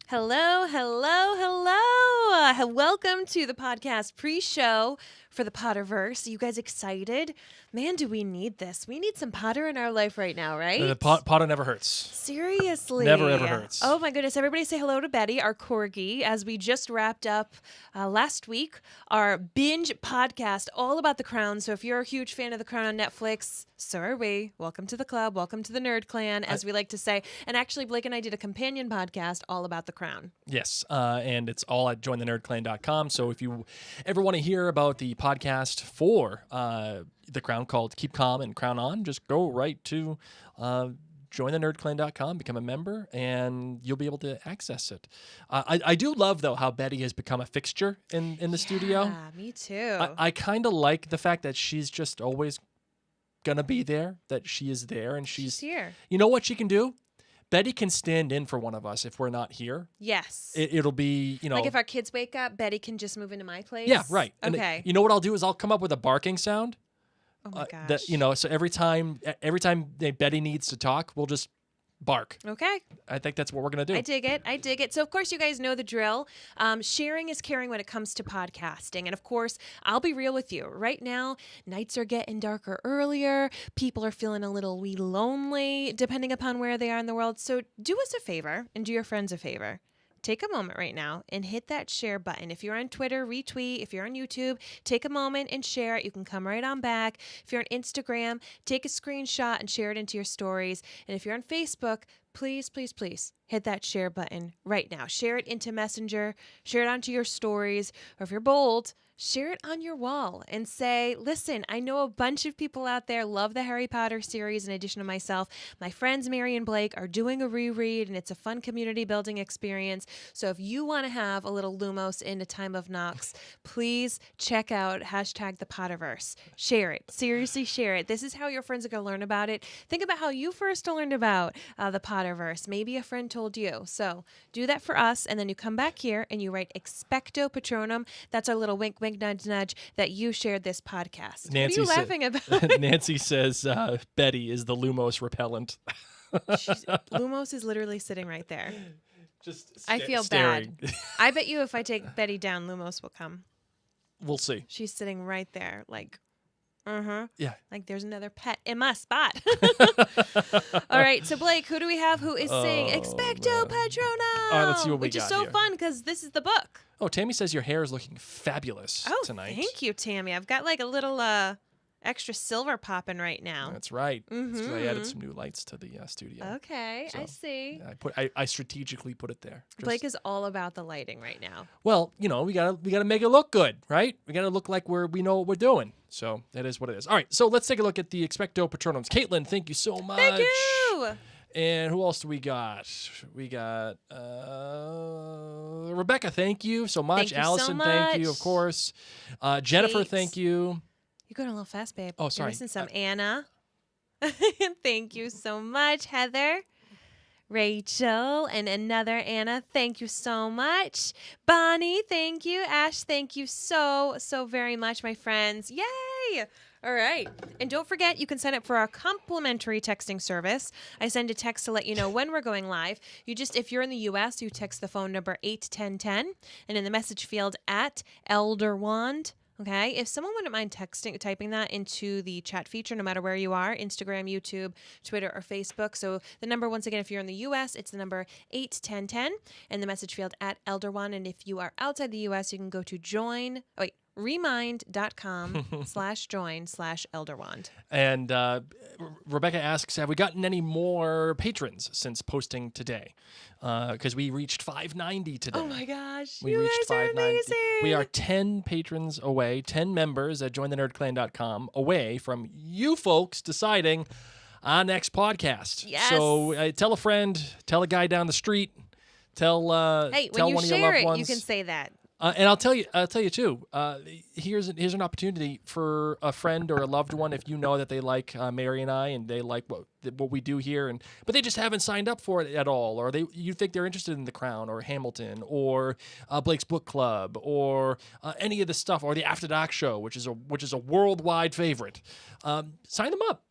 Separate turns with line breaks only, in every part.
Hello, hello, hello. Welcome to the podcast pre-show for the Potterverse. Are you guys excited? Man, do we need this. We need some Potter in our life right now, right?
Potter never hurts.
Seriously.
Never, ever hurts.
Oh, my goodness. Everybody say hello to Betty, our corgi, as we just wrapped up last week our binge podcast all about The Crown. So if you're a huge fan of The Crown on Netflix, so are we. Welcome to the club. Welcome to the Nerd Clan, as we like to say. And actually, Blake and I did a companion podcast all about The Crown.
Yes, and it's all at jointhenerdclan.com. So if you ever want to hear about the podcast for The Crown called Keep Calm and Crown On, just go right to jointhenerdclan.com, become a member, and you'll be able to access it. I do love, though, how Betty has become a fixture in the studio.
Yeah, me too.
I kind of like the fact that she's just always going to be there, that she is there, and she's
here.
You know what she can do? Betty can stand in for one of us if we're not here.
Yes.
It'll be,
Like if our kids wake up, Betty can just move into my place.
Yeah, right.
Okay.
And you know what I'll do is I'll come up with a barking sound.
Oh my gosh.
So every time Betty needs to talk, we'll just bark.
Okay.
I think that's what we're going to do.
I dig it. So, of course, you guys know the drill. Sharing is caring when it comes to podcasting. And, of course, I'll be real with you. Right now, nights are getting darker earlier. People are feeling a little wee lonely, depending upon where they are in the world. So do us a favor and do your friends a favor. Take a moment right now and hit that share button. If you're on Twitter, retweet. If you're on YouTube, take a moment and share it. You can come right on back. If you're on Instagram, take a screenshot and share it into your stories. And if you're on Facebook, please, please, please hit that share button right now. Share it into Messenger, share it onto your stories, or if you're bold, share it on your wall and say, listen, I know a bunch of people out there love the Harry Potter series in addition to myself. My friends Mary and Blake are doing a reread, and it's a fun community building experience. So if you want to have a little Lumos in a time of Knox, please check out hashtag the Potterverse. Share it. Seriously, share it. This is how your friends are going to learn about it. Think about how you first learned about the Potterverse. Maybe a friend told you. So do that for us, and then you come back here and you write Expecto Patronum. That's our little wink, wink, nudge, nudge that you shared this podcast.
Nancy
what are you laughing about?
Nancy says Betty is the Lumos repellent.
Lumos is literally sitting right there.
Just
I feel
staring.
bad. I bet you if I take Betty down, Lumos will come.
We'll see.
She's sitting right there, like,
Yeah.
like there's another pet in my spot. All right, so Blake, who do we have who is saying Expecto Patronum?
All right, let's see what we
which is
got
so
here.
fun because this is the book.
Oh, Tammy says your hair is looking fabulous tonight.
Thank you, Tammy. I've got like a little extra silver popping right now.
That's right. That's 'cause I added some new lights to the studio.
Okay,
So,
I see.
I strategically put it there.
Blake is all about the lighting right now.
Well, we gotta make it look good, right? We gotta look like we know what we're doing. So that is what it is. All right, so let's take a look at the Expecto Patronums. Caitlin, thank you so much.
Thank you.
And who else do we got? We got Rebecca, thank you so much.
Thank you so
Allison, thank you,
much.
of course. Jennifer,
Kate.
thank you.
You're going a little fast, babe.
Oh, sorry.
You're missing some. Anna. Thank you so much. Heather. Rachel and another Anna, thank you so much. Bonnie, thank you. Ash, thank you so very much, my friends. Yay! All right. And don't forget, you can sign up for our complimentary texting service. I send a text to let you know when we're going live. If you're in the U.S., you text the phone number 81010, and in the message field at Elderwand. Okay, if someone wouldn't mind typing that into the chat feature, no matter where you are, Instagram, YouTube, Twitter, or Facebook. So the number, once again, if you're in the U.S., it's the number 81010, and the message field at Elder1. And if you are outside the U.S., you can go to remind.com/join/Elderwand.
And Rebecca asks, have we gotten any more patrons since posting today? Because we reached 590 today.
Oh my gosh,
We
you
reached
guys are
590.
amazing.
We are 10 patrons away, 10 members at jointhenerdclan.com away from you folks deciding our next podcast.
Yes.
So tell a friend, tell a guy down the street, tell
Hey,
tell
when you
one of your
share
loved
it,
ones.
you can say that.
And I'll tell you too. Here's an opportunity for a friend or a loved one if you know that they like Mary and I, and they like what we do here, but they just haven't signed up for it at all, or you think they're interested in The Crown or Hamilton or Blake's Book Club or any of the stuff, or the After Dark show, which is a worldwide favorite. Sign them up.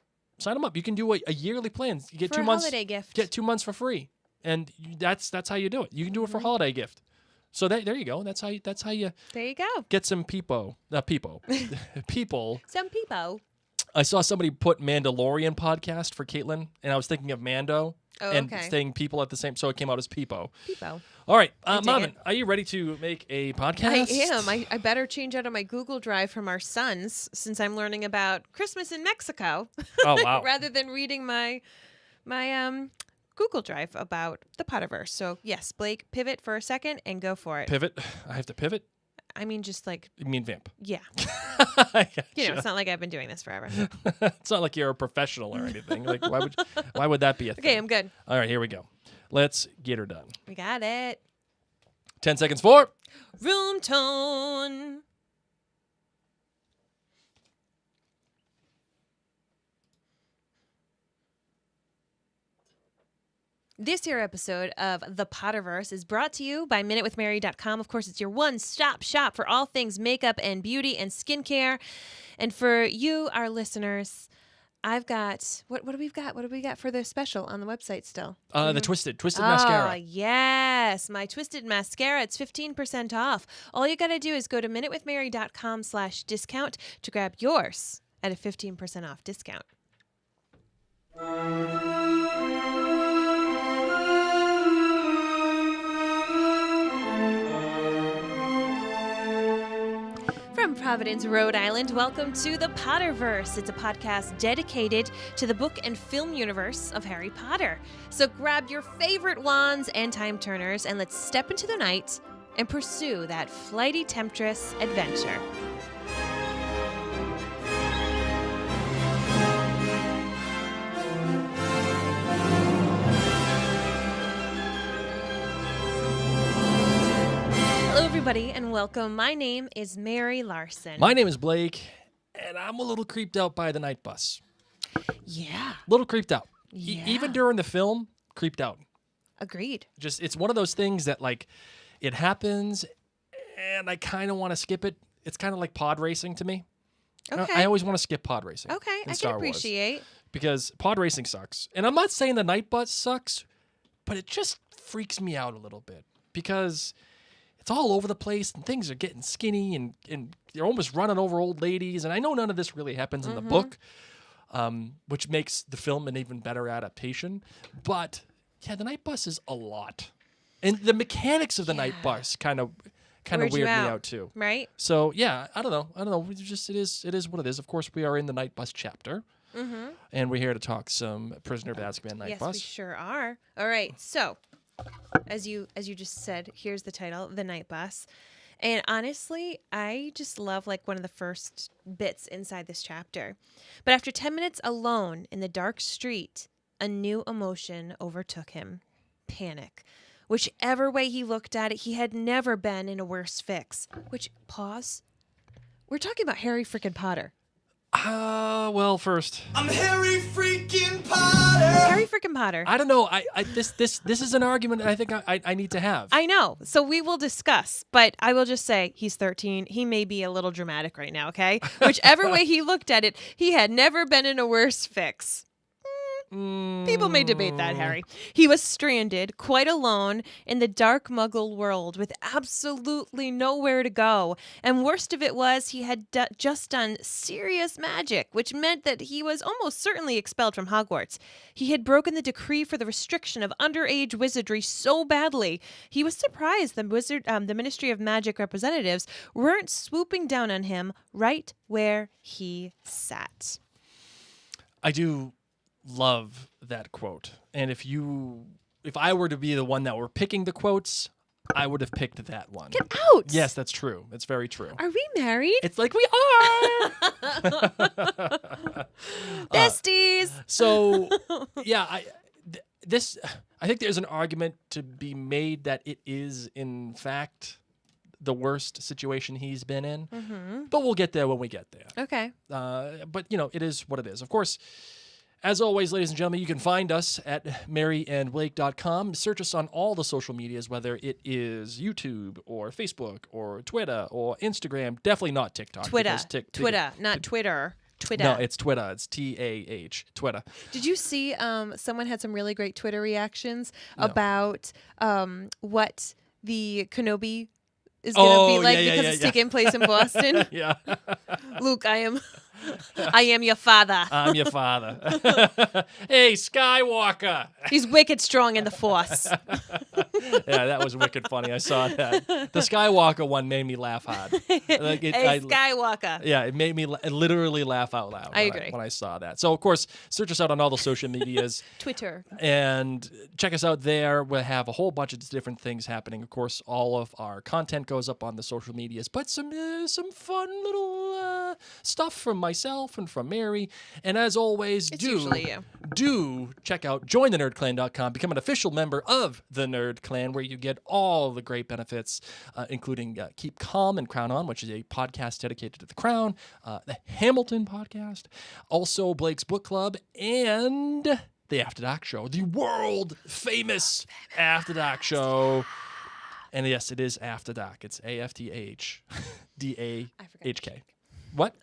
You can do a yearly plan. You get
For
2
a
months.
holiday gift.
Get 2 months for free. and that's how you do it. You can do it for holiday gift. So there you go. That's how you
There you go.
get some people. People.
Some people.
I saw somebody put Mandalorian podcast for Caitlin, and I was thinking of Mando and saying people at the same. So it came out as Peepo.
Peepo.
All right,
dig
Marvin,
it.
are you ready to make a podcast?
I am. I better change out of my Google Drive from our sons since I'm learning about Christmas in Mexico.
Oh wow.
rather than reading my Google Drive about the Potterverse. So yes, Blake, pivot for a second and go for it.
Pivot. I have to pivot.
I mean, just like
You mean vamp?
yeah.
I gotcha.
It's not like I've been doing this forever.
It's not like you're a professional or anything. Like why would that be a thing?
Okay, I'm good.
All right, here we go. Let's get her done.
We got it.
10 seconds for
Room tone. This here episode of The Potterverse is brought to you by MinuteWithMary.com. Of course, it's your one-stop shop for all things makeup and beauty and skincare. And for you, our listeners, I've got what do we got? What do we got for the special on the website still?
the Twisted mascara.
Yes, my Twisted mascara. It's 15% off. All you got to do is go to MinuteWithMary.com/discount to grab yours at a 15% off discount. From Providence, Rhode Island, welcome to the Potterverse. It's a podcast dedicated to the book and film universe of Harry Potter. So grab your favorite wands and time turners and let's step into the night and pursue that flighty temptress adventure. Hello, everybody, and welcome. My name is Mary Larson.
My name is Blake, and I'm a little creeped out by the night bus.
Yeah,
Little creeped out.
Yeah.
Even during the film, creeped out.
agreed.
Just it's one of those things that like it happens, and I kind of want to skip it. It's kind of like pod racing to me.
Okay.
I always want to skip pod racing.
Okay,
in
I
Star
can
Wars.
appreciate.
Because pod racing sucks. And I'm not saying the night bus sucks, but it just freaks me out a little bit because it's all over the place and things are getting skinny and you're almost running over old ladies. And I know none of this really happens in the book, which makes the film an even better adaptation. But yeah, the night bus is a lot. And the mechanics of the night bus kind of
Weird you
weird me
out.
out too.
Right?
So yeah, I don't know. It is what it is. Of course, we are in the night bus chapter. And we're here to talk some Prisoner of Azkaban night
Yes,
bus.
we sure are. All right. So, as you just said, here's the title, The Night Bus. And honestly, I just love like one of the first bits inside this chapter. But after 10 minutes alone in the dark street, a new emotion overtook him. Panic. Whichever way he looked at it, he had never been in a worse fix. Which, pause. We're talking about Harry freaking Potter.
Well, first,
I'm Harry freaking Potter.
Harry freaking Potter.
I don't know. This is an argument I think I need to have.
I know. So we will discuss, but I will just say he's 13. He may be a little dramatic right now, okay? Whichever way he looked at it, he had never been in a worse fix. People may debate that, Harry. He was stranded, quite alone, in the dark muggle world with absolutely nowhere to go. And worst of it was he had just done serious magic, which meant that he was almost certainly expelled from Hogwarts. He had broken the decree for the restriction of underage wizardry so badly, he was surprised the Ministry of Magic representatives weren't swooping down on him right where he sat.
I do love that quote. And if I were to be the one that were picking the quotes, I would have picked that one.
Get out!
Yes, that's true. That's very true.
Are we married?
It's like we are.
Besties!
So, yeah, I think there's an argument to be made that it is in fact the worst situation he's been in. But we'll get there when we get there.
Okay.
But it is what it is. Of course, as always, ladies and gentlemen, you can find us at maryandblake.com. Search us on all the social medias, whether it is YouTube or Facebook or Twitter or Instagram. Definitely not TikTok.
Twitter.
because
Twitter, not Twitter. Twitter.
No, it's Twitter. It's TAH. Twitter.
Did you see someone had some really great Twitter reactions
No.
about what the Kenobi is going to be like because it's taking place in Boston?
Yeah.
Luke, I am your father.
I'm your father. Hey, Skywalker.
He's wicked strong in the Force.
Yeah, that was wicked funny. I saw that. The Skywalker one made me laugh hard. Like
Hey, Skywalker.
Yeah, it made me literally laugh out loud.
I agree.
When I saw that. So, of course, search us out on all the social medias.
Twitter.
And check us out there. We'll have a whole bunch of different things happening. Of course, all of our content goes up on the social medias, but some fun little stuff from myself and from Mary. And as always,
It's usually you.
do check out jointhenerdclan.com, become an official member of the Nerd Clan, where you get all the great benefits, including Keep Calm and Crown On, which is a podcast dedicated to the Crown, the Hamilton podcast, also Blake's Book Club, and the After Dark Show, the world famous After Dark Show. And yes, it is After Dark. It's AFTH DAHK. What?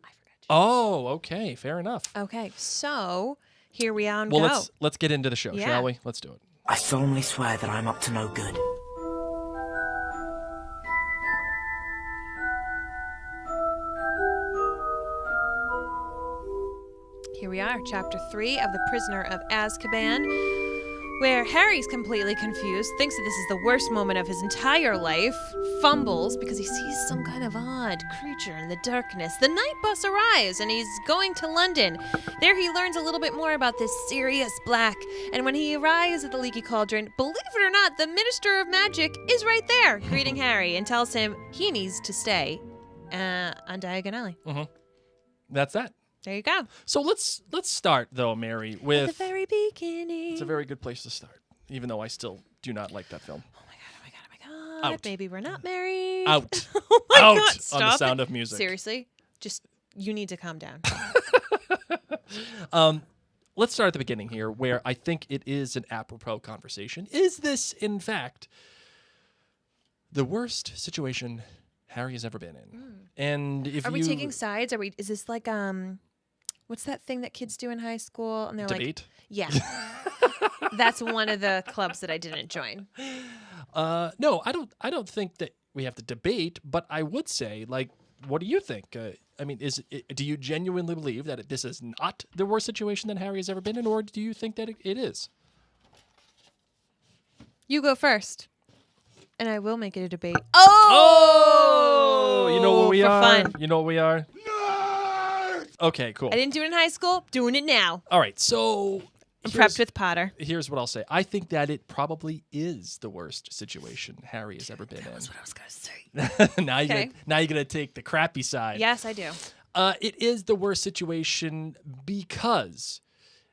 I forgot.
Oh, okay. Fair enough.
Okay, so here we are.
Well, let's get into the show,
Yeah.
shall we? Let's do it.
I solemnly swear that I'm up to no good.
Here we are, Chapter 3 of The Prisoner of Azkaban, where Harry's completely confused, thinks that this is the worst moment of his entire life, fumbles because he sees some kind of odd creature in the darkness. The night bus arrives, and he's going to London. There he learns a little bit more about this Sirius Black, and when he arrives at the Leaky Cauldron, believe it or not, the Minister of Magic is right there, greeting Harry, and tells him he needs to stay on Diagon Alley.
That's that.
There you go.
So let's start though, Mary, with
At the very beginning.
it's a very good place to start, even though I still do not like that film.
Oh my god.
Out.
Maybe we're not married.
Out.
Oh my
Out
god.
on the
Stop
Sound
it.
of Music.
Seriously? Just, you need to calm down.
Let's start at the beginning here, where I think it is an apropos conversation. Is this, in fact, the worst situation Harry has ever been in? And if
Are
you
we taking sides? Is this like, what's that thing that kids do in high school? And they're like,
debate?
yeah. That's one of the clubs that I didn't join.
No, I don't think that we have to debate, but I would say, like, what do you think? I mean, do you genuinely believe that this is not the worst situation that Harry has ever been in, or do you think that it is?
You go first. And I will make it a debate.
Oh! You know what we
for
are?
fun.
You know what we are? Okay, cool.
I didn't do it in high school. Doing it now.
All right, so
I'm prepped with Potter.
here's what I'll say. I think that it probably is the worst situation Harry has ever been
That's what I was going to say.
in. Now
Okay.
you're gonna take the crappy side.
Yes, I do.
It is the worst situation because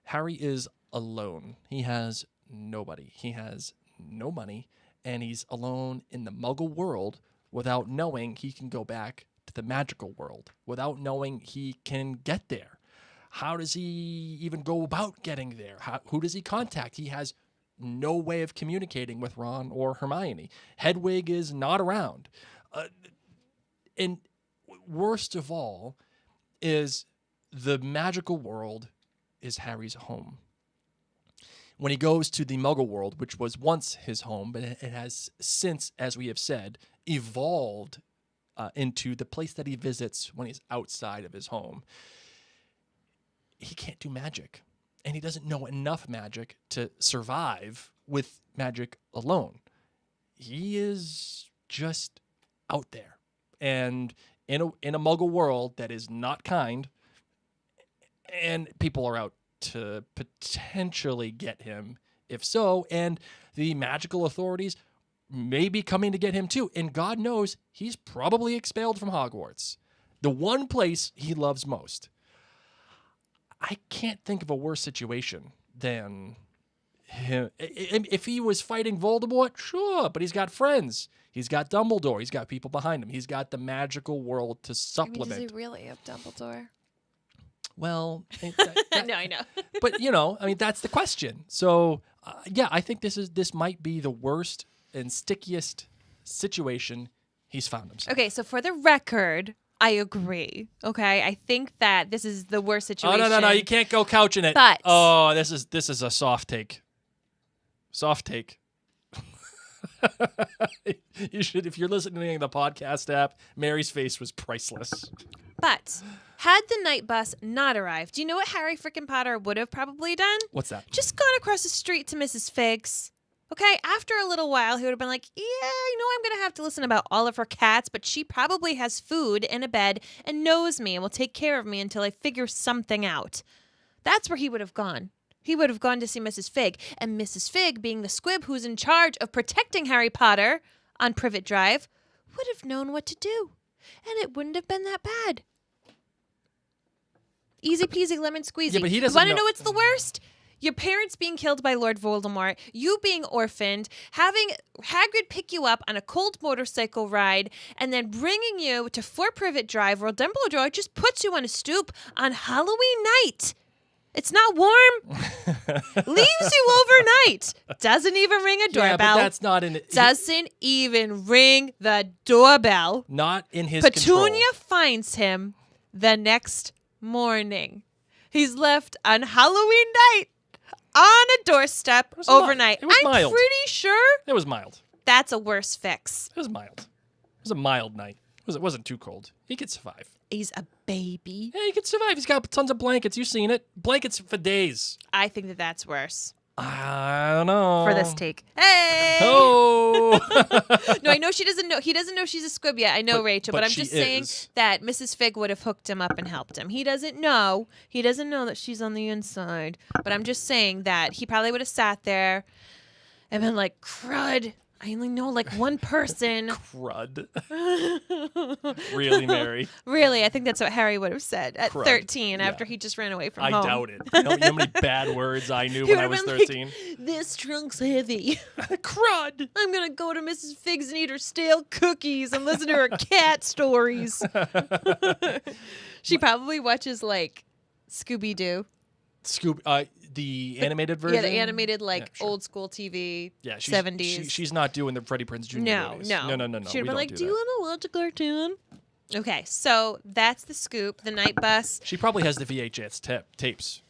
Harry is alone. He has nobody. He has no money, and he's alone in the Muggle world without knowing he can go back to the magical world, without knowing he can get there. How does he even go about getting there? Who does he contact? He has no way of communicating with Ron or Hermione. Hedwig is not around. And worst of all is the magical world is Harry's home. When he goes to the Muggle world, which was once his home, but it has since, as we have said, evolved into the place that he visits when he's outside of his home, he can't do magic. And he doesn't know enough magic to survive with magic alone. He is just out there. And in a Muggle world that is not kind, and people are out to potentially get him, if so, and the magical authorities may be coming to get him too. And God knows he's probably expelled from Hogwarts, the one place he loves most. I can't think of a worse situation than him. If he was fighting Voldemort, sure, but he's got friends. He's got Dumbledore. He's got people behind him. He's got the magical world to supplement.
does he really have Dumbledore?
Well,
No, I know.
but that's the question. So, yeah, I think this might be the worst and stickiest situation he's found himself.
Okay, so for the record, I agree. Okay, I think that this is the worst situation.
Oh no, you can't go couching it.
But
this is a soft take. Soft take. You should, if you're listening to the podcast app, Mary's face was priceless.
But had the night bus not arrived, do you know what Harry frickin' Potter would have probably done?
What's that?
Just gone across the street to Mrs. Figg's. Okay, after a little while, he would have been like, yeah, I know I'm going to have to listen about all of her cats, but she probably has food and a bed and knows me and will take care of me until I figure something out. That's where he would have gone. He would have gone to see Mrs. Figg, and Mrs. Figg, being the squib who's in charge of protecting Harry Potter on Privet Drive, would have known what to do, and it wouldn't have been that bad. Easy peasy lemon squeezy.
Yeah, but he doesn't
Want to
know-
know what's the worst? Your parents being killed by Lord Voldemort, you being orphaned, having Hagrid pick you up on a cold motorcycle ride, and then bringing you to Fort Privet Drive where Dumbledore just puts you on a stoop on Halloween night. It's not warm. Leaves you overnight. Doesn't even ring a doorbell.
Yeah, but that's not in
Doesn't even ring the doorbell.
not in his
Petunia
control.
finds him the next morning. He's left on Halloween night on a doorstep
was
overnight.
it was
I'm
mild.
pretty sure
It was mild.
that's a worse fix.
It was mild. It was a mild night. It wasn't too cold. He could survive.
He's a baby.
Yeah, he could survive. He's got tons of blankets. You've seen it. Blankets for days.
I think that that's worse
I don't know.
for this take. Hey!
Oh.
No, I know she doesn't know. He doesn't know she's a squib yet. I know,
But-
Rachel,
but
but I'm
she
just saying
is.
that Mrs. Figg would have hooked him up and helped him. He doesn't know. He doesn't know that she's on the inside. But I'm just saying that he probably would have sat there and been like, crud. I only know like one person.
Crud. Really, Mary?
Really, I think that's what Harry would have said at
Crud.
13
Yeah.
after he just ran away from
I
home.
doubt it. You know how many bad words I knew
He
when I
would
was
have been
13?
like, this trunk's heavy.
Crud.
I'm going to go to Mrs. Figg's and eat her stale cookies and listen to her cat stories. She probably watches like Scooby-Doo.
The animated version?
Yeah, the animated like
Yeah, sure.
old school TV,
Yeah,
70s.
She's not doing the Freddie Prinze Jr.
No.
movies.
No,
No.
She'd have
we
been
don't
like,
do
do you
that.
want to watch a cartoon? Okay, so that's the scoop, the night bus.
She probably has the VHS tapes.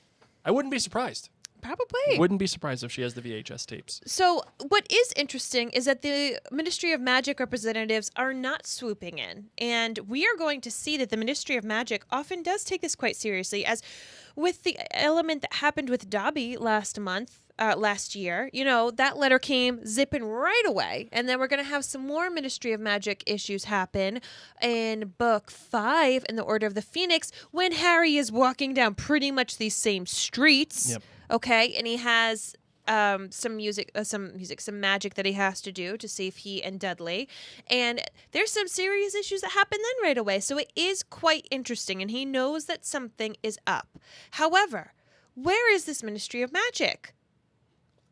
I wouldn't be surprised.
Probably.
Wouldn't be surprised if she has the VHS tapes.
So what is interesting is that the Ministry of Magic representatives are not swooping in. And we are going to see that the Ministry of Magic often does take this quite seriously, as with the element that happened with Dobby last year, you know, that letter came zipping right away. And then we're going to have some more Ministry of Magic issues happen in book 5 in the Order of the Phoenix when Harry is walking down pretty much these same streets.
Yep.
Okay, and he has some magic that he has to do to save he and Dudley. And there's some serious issues that happen then right away. So it is quite interesting, and he knows that something is up. However, where is this Ministry of Magic?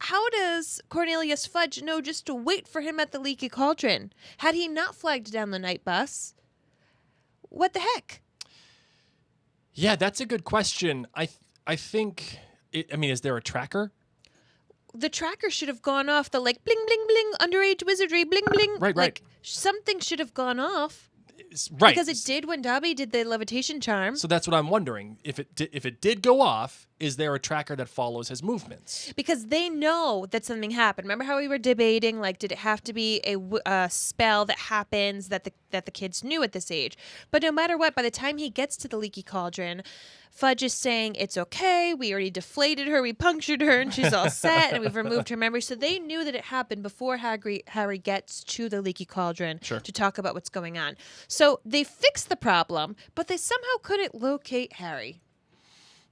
How does Cornelius Fudge know just to wait for him at the Leaky Cauldron? Had he not flagged down the night bus? What the heck?
Yeah, that's a good question. I think... is there a tracker?
The tracker should have gone off. The like bling bling bling underage wizardry bling bling.
Right.
Like something should have gone off
Right.
because it did when Dobby did the levitation charm.
So that's what I'm wondering. If it did go off, is there a tracker that follows his movements?
Because they know that something happened. Remember how we were debating, like, did it have to be a spell that happens that the kids knew at this age? But no matter what, by the time he gets to the Leaky Cauldron, Fudge is saying, it's okay, we already deflated her, we punctured her, and she's all set, and we've removed her memory. So they knew that it happened before Harry gets to the Leaky Cauldron
Sure.
to talk about what's going on. So they fixed the problem, but they somehow couldn't locate Harry.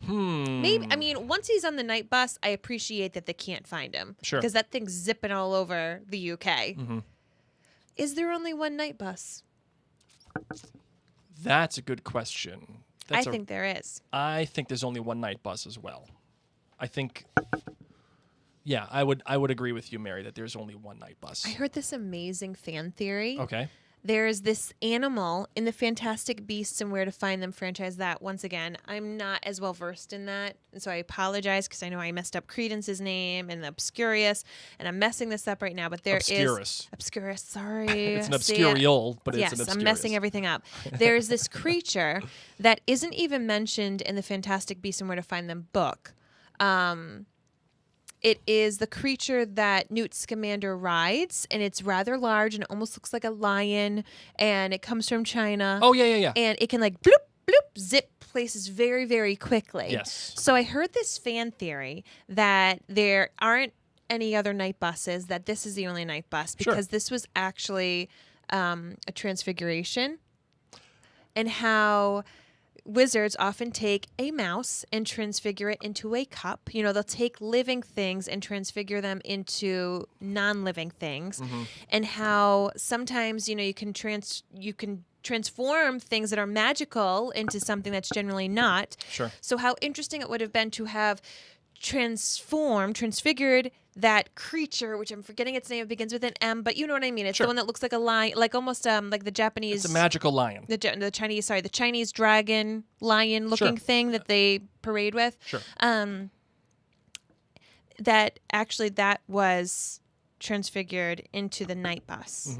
Maybe, I mean, once he's on the night bus, I appreciate that they can't find him.
Sure.
Because that thing's zipping all over the UK.
Mm-hmm.
Is there only one night bus?
That's a good question.
I think there is.
I think there's only one night bus as well. I think... Yeah, I would agree with you, Mary, that there's only one night bus.
I heard this amazing fan theory
Okay.
there's this animal in the Fantastic Beasts and Where to Find Them franchise that, once again, I'm not as well versed in that. And so I apologize because I know I messed up Credence's name and the Obscurious, and I'm messing this up right now. But there
Obscurus.
Obscurus, sorry.
It's an obscurial, but
yes,
it's an
I'm
obscurus.
messing everything up. There's this creature that isn't even mentioned in the Fantastic Beasts and Where to Find Them book. It is the creature that Newt Scamander rides, and it's rather large and it almost looks like a lion, and it comes from China.
Oh, yeah.
And it can like bloop, bloop, zip places very, very quickly.
Yes.
So I heard this fan theory that there aren't any other night buses, that this is the only night bus, because this was actually a transfiguration, and how wizards often take a mouse and transfigure it into a cup. You know, they'll take living things and transfigure them into non-living things. And how sometimes, you know, you can transform things that are magical into something that's generally not.
Sure.
So how interesting it would have been to have transfigured that creature, which I'm forgetting its name. It begins with an M, but you know what I mean. It's the one that looks like a lion, like almost like the Japanese.
It's a magical lion.
The Chinese dragon lion looking thing that they parade with.
Sure.
That was transfigured into the night bus.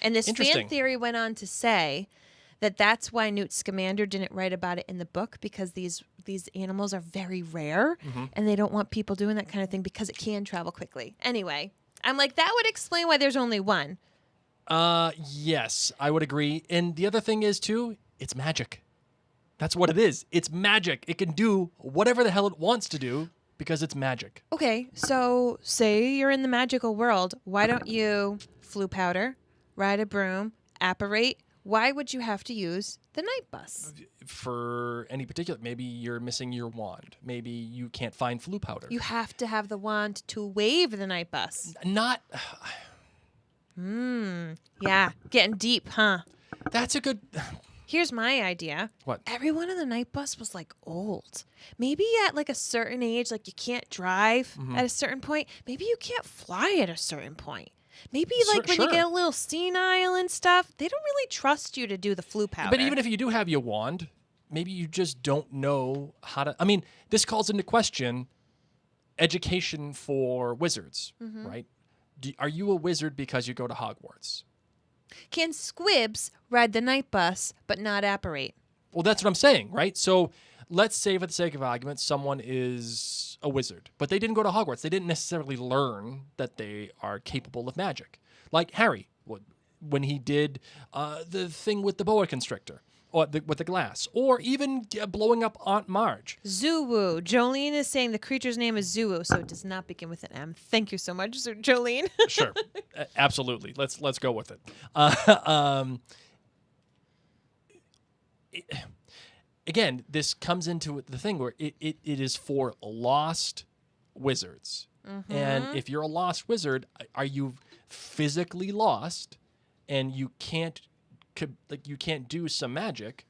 And this fan theory went on to say that that's why Newt Scamander didn't write about it in the book, because these animals are very rare, and they don't want people doing that kind of thing because it can travel quickly. Anyway, I'm like, that would explain why there's only one.
Yes, I would agree. And the other thing is, too, it's magic. That's what it is. It's magic. It can do whatever the hell it wants to do because it's magic.
Okay, so say you're in the magical world. Why don't you flu powder, ride a broom, apparate? Why would you have to use the night bus?
For any particular, maybe you're missing your wand. Maybe you can't find flu powder.
You have to have the wand to wave the night bus.
Not.
Yeah, getting deep, huh?
That's a good.
Here's my idea.
What?
Everyone on the night bus was like old. Maybe at like a certain age, like you can't drive at a certain point. Maybe you can't fly at a certain point. Maybe like when you get a little senile and stuff, they don't really trust you to do the flu powder.
But even if you do have your wand, maybe you just don't know how to. I mean, this calls into question education for wizards, right? Are you a wizard because you go to Hogwarts?
Can squibs ride the night bus but not apparate?
Well, that's what I'm saying, right? So let's say, for the sake of argument, someone is a wizard, but they didn't go to Hogwarts. They didn't necessarily learn that they are capable of magic. Like Harry, when he did the thing with the boa constrictor, or with the glass, or even blowing up Aunt Marge.
Zuwu. Jolene is saying the creature's name is Zuwu, so it does not begin with an M. Thank you so much, Jolene.
Sure, absolutely. Let's go with it. Again, this comes into the thing where it is for lost wizards. And if you're a lost wizard, are you physically lost and you can't do some magic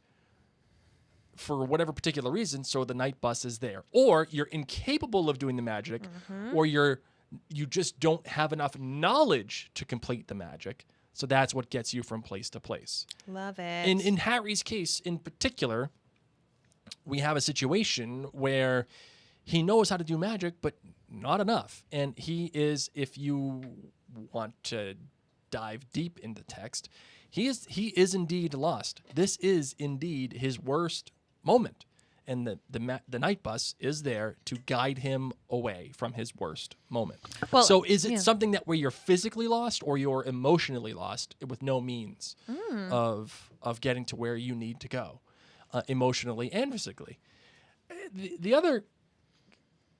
for whatever particular reason, so the night bus is there? Or you're incapable of doing the magic, or you just don't have enough knowledge to complete the magic. So that's what gets you from place to place.
Love it.
In Harry's case in particular, we have a situation where he knows how to do magic, but not enough. And he is, if you want to dive deep into text, he is indeed lost. This is indeed his worst moment. And the night bus is there to guide him away from his worst moment.
Well,
so is it something that where you're physically lost or you're emotionally lost with no means of getting to where you need to go, emotionally and physically? The other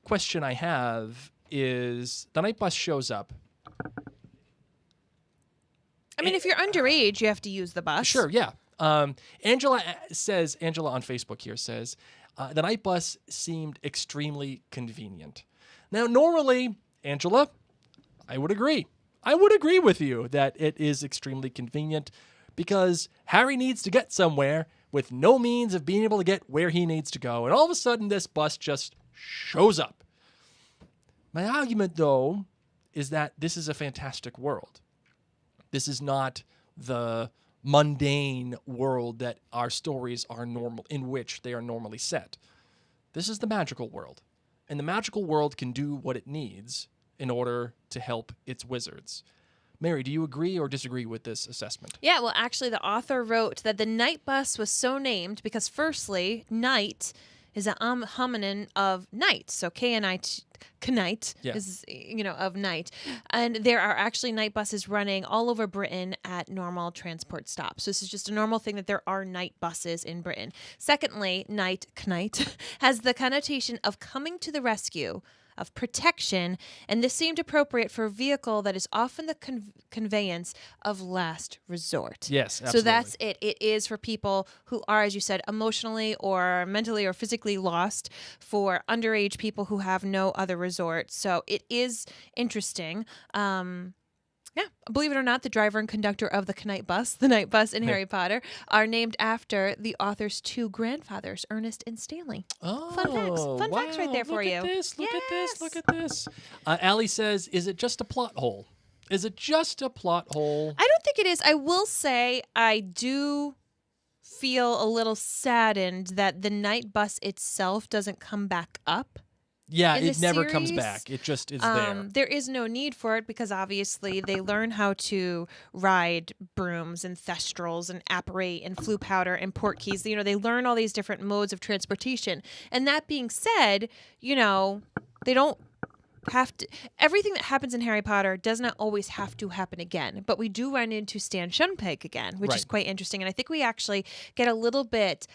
question I have is the night bus shows up.
I mean, if you're underage, you have to use the bus.
Sure, yeah. Angela on Facebook here says, the night bus seemed extremely convenient. Now, normally, Angela, I would agree. I would agree with you that it is extremely convenient because Harry needs to get somewhere with no means of being able to get where he needs to go. And all of a sudden, this bus just shows up. My argument, though, is that this is a fantastic world. This is not the mundane world that our stories are normal, in which they are normally set. This is the magical world, and the magical world can do what it needs in order to help its wizards. Mary, do you agree or disagree with this assessment?
Yeah, well, actually, the author wrote that the night bus was so named because, firstly, night is a hominin of night. So K-N-I-T,
Yeah.
is, of night. And there are actually night buses running all over Britain at normal transport stops. So this is just a normal thing that there are night buses in Britain. Secondly, night, knight, has the connotation of coming to the rescue, of protection, and this seemed appropriate for a vehicle that is often the conveyance of last resort.
Yes, absolutely.
So that's it. It is for people who are, as you said, emotionally or mentally or physically lost, for underage people who have no other resort. So it is interesting. Yeah, believe it or not, the driver and conductor of the night bus in Harry Potter, are named after the author's two grandfathers, Ernest and Stanley.
Oh,
Fun facts right there for
look
you.
At this, look at this,
Yes.
look at this. Allie says, is it just a plot hole? Is it just a plot hole?
I don't think it is. I will say I do feel a little saddened that the night bus itself doesn't come back up.
Yeah,
in
it
the
never comes
series,
back. It just is there.
There is no need for it because obviously they learn how to ride brooms and thestrals and apparate and flue powder and port keys. They learn all these different modes of transportation. And that being said, they don't have to. Everything that happens in Harry Potter does not always have to happen again. But we do run into Stan Shunpike again, which is
Right.
quite interesting. And I think we actually get a little bit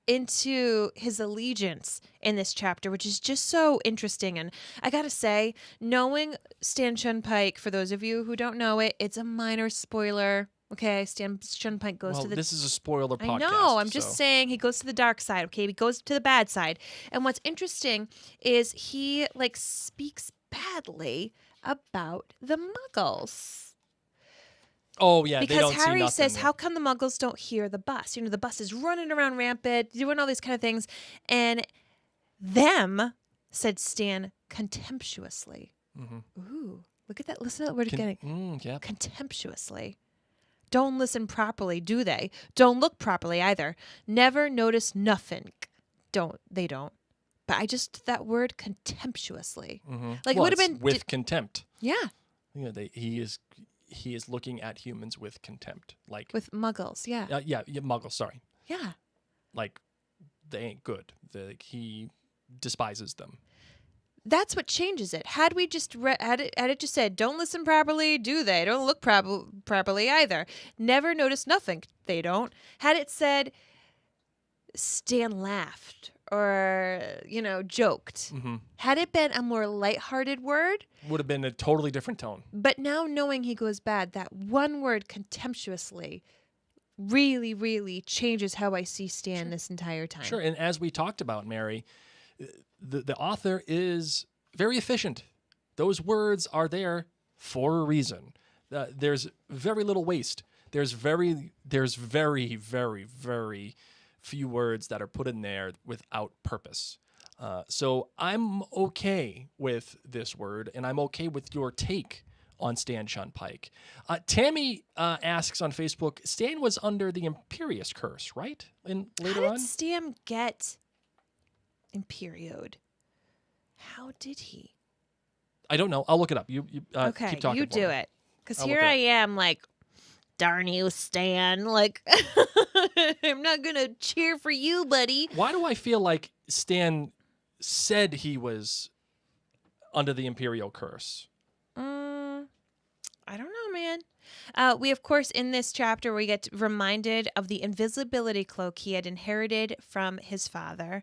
into his allegiance in this chapter, which is just so interesting. And I gotta say, knowing Stan Shunpike, for those of you who don't know it, it's a minor spoiler. Okay, Stan Shunpike goes
Well,
to the...
this is a spoiler podcast.
I know, I'm just
so-
saying he goes to the dark side, okay? He goes to the bad side. And what's interesting is he, speaks badly about the Muggles.
Oh, yeah, they
Because
don't see
Harry
nothing.
says, how come the Muggles don't hear the bus? The bus is running around rampant, doing all these kind of things. And them, said Stan contemptuously. Ooh, look at that. Listen to that word again.
Yeah.
Contemptuously. Don't listen properly, do they? Don't look properly either. Never notice nothing. They don't. But that word contemptuously. It
Well,
would have
it's
been...
with contempt.
yeah,
He is looking at humans with contempt.
with Muggles, yeah.
Muggles, sorry.
Yeah.
They ain't good. He despises them.
That's what changes it. Had we just had it just said, don't listen properly, do they? Don't look properly either. Never notice nothing, they don't. Had it said, Stan laughed or, joked. Had it been a more lighthearted word,
Would have been a totally different tone.
but now knowing he goes bad, that one word contemptuously really, really changes how I see Stan this entire time.
Sure, and as we talked about, Mary, the author is very efficient. Those words are there for a reason. There's very little waste. There's very, very, very few words that are put in there without purpose. So I'm okay with this word, and I'm okay with your take on Stan Shunpike. Tammy asks on Facebook, Stan was under the Imperious curse, right? And later
How
on?
did Stan get Imperioed? How did he?
I don't know. I'll look it up. You
Okay,
keep talking.
you
for
do
me.
it. Because
I'll
here
look it
I am, darn you, Stan. I'm not going to cheer for you, buddy.
Why do I feel like Stan said he was under the Imperial curse?
I don't know, man. We, of course, in this chapter, we get reminded of the invisibility cloak he had inherited from his father.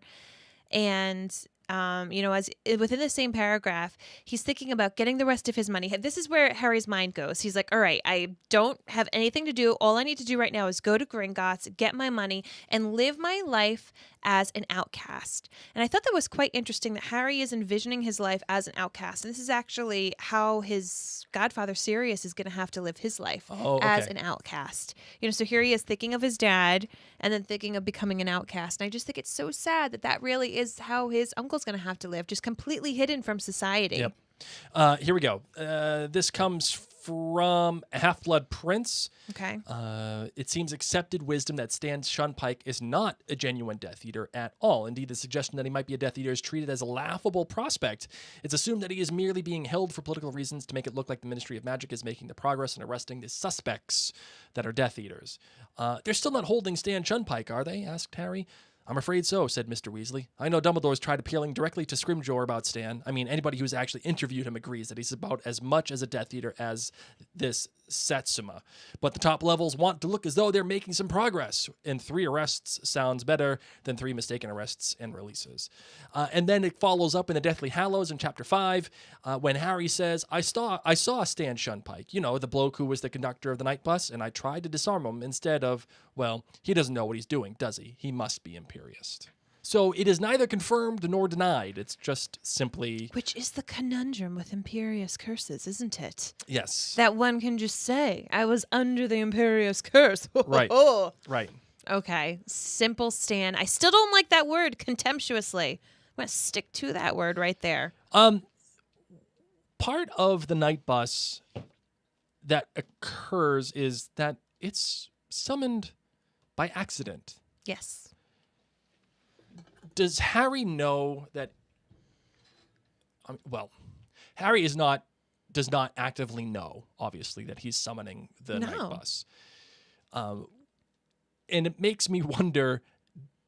And, as within the same paragraph, he's thinking about getting the rest of his money. This is where Harry's mind goes. He's like, all right, I don't have anything to do. All I need to do right now is go to Gringotts, get my money, and live my life as an outcast. And I thought that was quite interesting that Harry is envisioning his life as an outcast. And this is actually how his godfather Sirius is going to have to live his life as an outcast. So here he is thinking of his dad and then thinking of becoming an outcast. And I just think it's so sad that really is how his uncle's going to have to live, just completely hidden from society.
Yep. Here we go. This comes from Half-Blood Prince.
Okay.
It seems accepted wisdom that Stan Shunpike is not a genuine Death Eater at all. Indeed, the suggestion that he might be a Death Eater is treated as a laughable prospect. It's assumed that he is merely being held for political reasons to make it look like the Ministry of Magic is making the progress in arresting the suspects that are Death Eaters. They're still not holding Stan Shunpike, are they? Asked Harry. I'm afraid so, said Mr. Weasley. I know Dumbledore's tried appealing directly to Scrimgeour about Stan. I mean, anybody who's actually interviewed him agrees that he's about as much as a Death Eater as this Satsuma. But the top levels want to look as though they're making some progress, and 3 arrests sounds better than 3 mistaken arrests and releases. And then it follows up in the Deathly Hallows in Chapter 5, when Harry says, I saw Stan Shunpike, you know, the bloke who was the conductor of the night bus, and I tried to disarm him instead of, well, he doesn't know what he's doing, does he? He must be Imperious. So it is neither confirmed nor denied. It's just simply...
Which is the conundrum with Imperious curses, isn't it?
Yes.
That one can just say, I was under the Imperious curse.
Right. Right.
Okay. Simple Stan. I still don't like that word contemptuously. I'm going to stick to that word right there.
Part of the night bus that occurs is that it's summoned by accident.
Yes.
Does Harry know that... well, Harry does not actively know, obviously, that he's summoning the night bus. And it makes me wonder,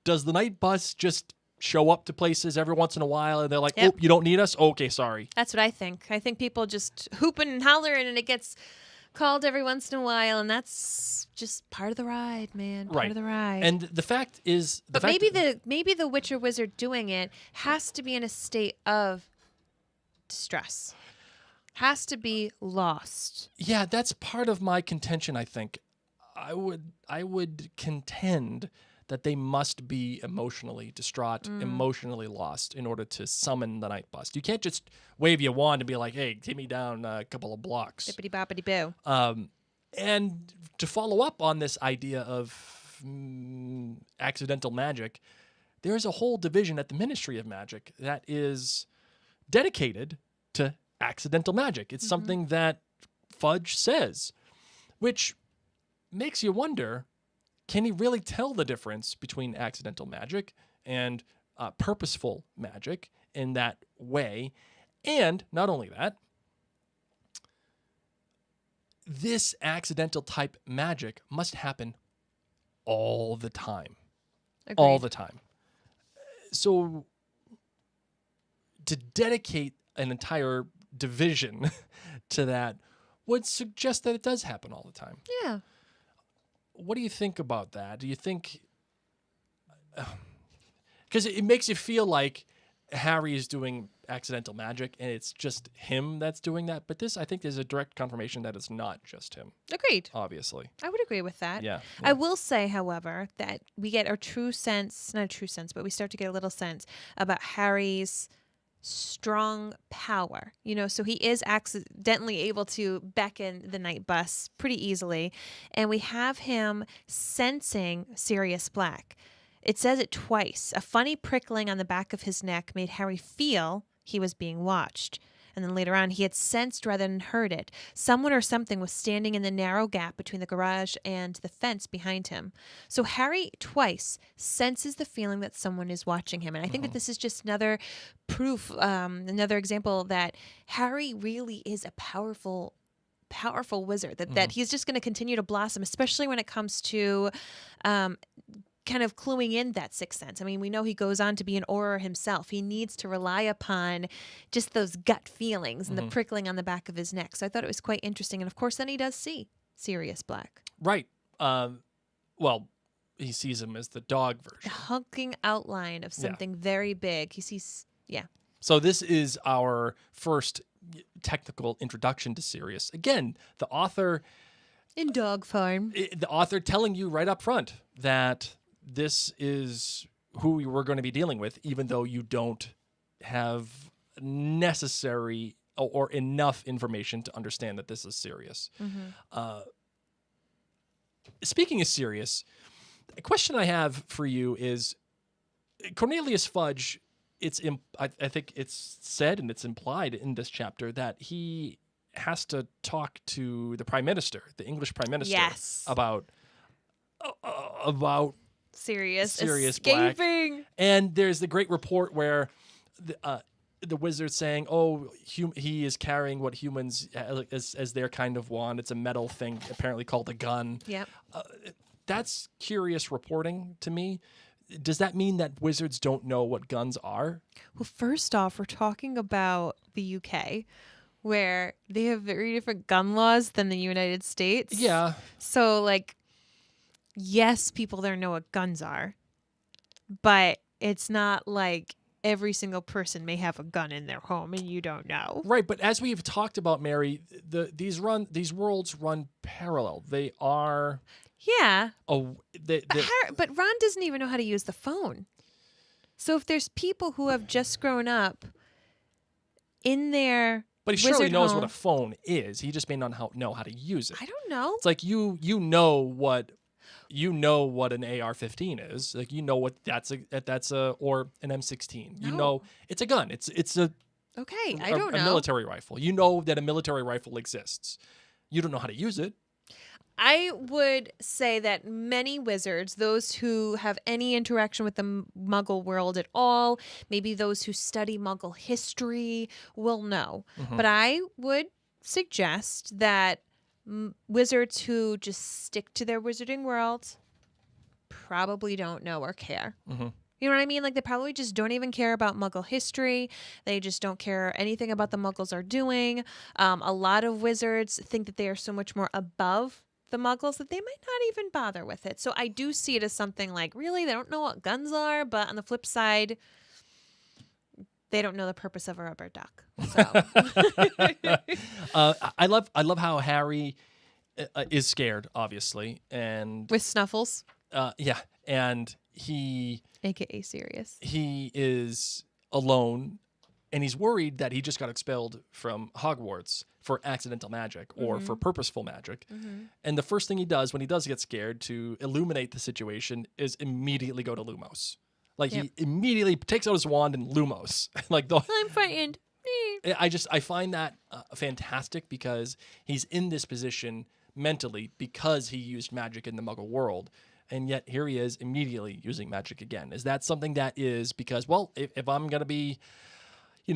does the night bus just show up to places every once in a while and they're like,
Yep.
oh, you don't need us? Okay, sorry.
That's what I think. I think people just hooping and hollering and it gets called every once in a while, and that's just part of the ride, man. Part of the ride.
And the fact is...
But maybe the Witcher Wizard doing it has to be in a state of distress. Has to be lost.
Yeah, that's part of my contention, I think. I would contend that they must be emotionally distraught, emotionally lost in order to summon the night bus. You can't just wave your wand and be like, hey, take me down a couple of blocks.
Bippity boppity boo.
And to follow up on this idea of accidental magic, there is a whole division at the Ministry of Magic that is dedicated to accidental magic. It's something that Fudge says, which makes you wonder, can he really tell the difference between accidental magic and purposeful magic in that way? And not only that, this accidental type magic must happen all the time.
Agreed.
All the time. So to dedicate an entire division to that would suggest that it does happen all the time.
Yeah.
What do you think about that? Do you think... Because it makes you feel like Harry is doing accidental magic and it's just him that's doing that. But this, I think, is a direct confirmation that it's not just him.
Agreed.
Obviously.
I would agree with that.
Yeah.
I will say, however, that we get our true sense, not a true sense, but we start to get a little sense about Harry's strong power. You know, so he is accidentally able to beckon the night bus pretty easily. And we have him sensing Sirius Black. It says it twice. A funny prickling on the back of his neck made Harry feel he was being watched. And then later on, he had sensed rather than heard it. Someone or something was standing in the narrow gap between the garage and the fence behind him. So Harry twice senses the feeling that someone is watching him. And I think that this is just another proof, another example that Harry really is a powerful wizard, that he's just going to continue to blossom, especially when it comes to kind of cluing in that sixth sense. I mean, we know he goes on to be an Auror himself. He needs to rely upon just those gut feelings and the prickling on the back of his neck. So I thought it was quite interesting. And of course, then he does see Sirius Black.
Right. Well, he sees him as the dog version.
The hulking outline of something very big. He sees,
So this is our first technical introduction to Sirius. Again, the author...
in dog form.
The author telling you right up front that this is who we're going to be dealing with, even though you don't have necessary or enough information to understand that this is Sirius. Speaking of Sirius, a question I have for you is, Cornelius Fudge, I think it's said and it's implied in this chapter that he has to talk to the Prime Minister, the English Prime Minister,
Yes.
about
Sirius
Black.
escaping.
And there's the great report where the wizard's saying, "Oh, he is carrying what humans as their kind of wand. It's a metal thing, apparently called a gun."
Yep.
That's curious reporting to me. Does that mean that wizards don't know what guns are?
Well, first off, we're talking about the UK, where they have very different gun laws than the United States.
Yeah.
So, like, yes, people there know what guns are, but it's not like every single person may have a gun in their home and you don't know.
Right, but as we've talked about, Mary, these worlds run parallel. They are.
Yeah.
But
Ron doesn't even know how to use the phone. So if there's people who have just grown up in their
he surely knows
home,
what a phone is. He just may not know how to use it.
I don't know.
It's like you know what an AR-15 is. Like you know what that's a or an M16. You know it's a gun. It's a
I don't know.
A military rifle. You know that a military rifle exists. You don't know how to use it.
I would say that many wizards, those who have any interaction with the Muggle world at all, maybe those who study Muggle history, will know.
Mm-hmm.
But I would suggest that wizards who just stick to their wizarding world probably don't know or care.
Mm-hmm.
You know what I mean? Like, they probably just don't even care about Muggle history. They just don't care anything about the Muggles are doing. A lot of wizards think that they are so much more above the Muggles that they might not even bother with it. So I do see it as something like, really, they don't know what guns are, but on the flip side, they don't know the purpose of a rubber duck. So
I love how Harry is scared, obviously, and
with Snuffles,
and he
aka Sirius,
he is alone, and he's worried that he just got expelled from Hogwarts for accidental magic or for purposeful magic. Mm-hmm. And the first thing he does when he does get scared to illuminate the situation is immediately go to Lumos. Like he immediately takes out his wand and Lumos.
I'm frightened.
I find that fantastic because he's in this position mentally because he used magic in the Muggle world. And yet here he is immediately using magic again. Is that something that is because, well, if I'm going to be, in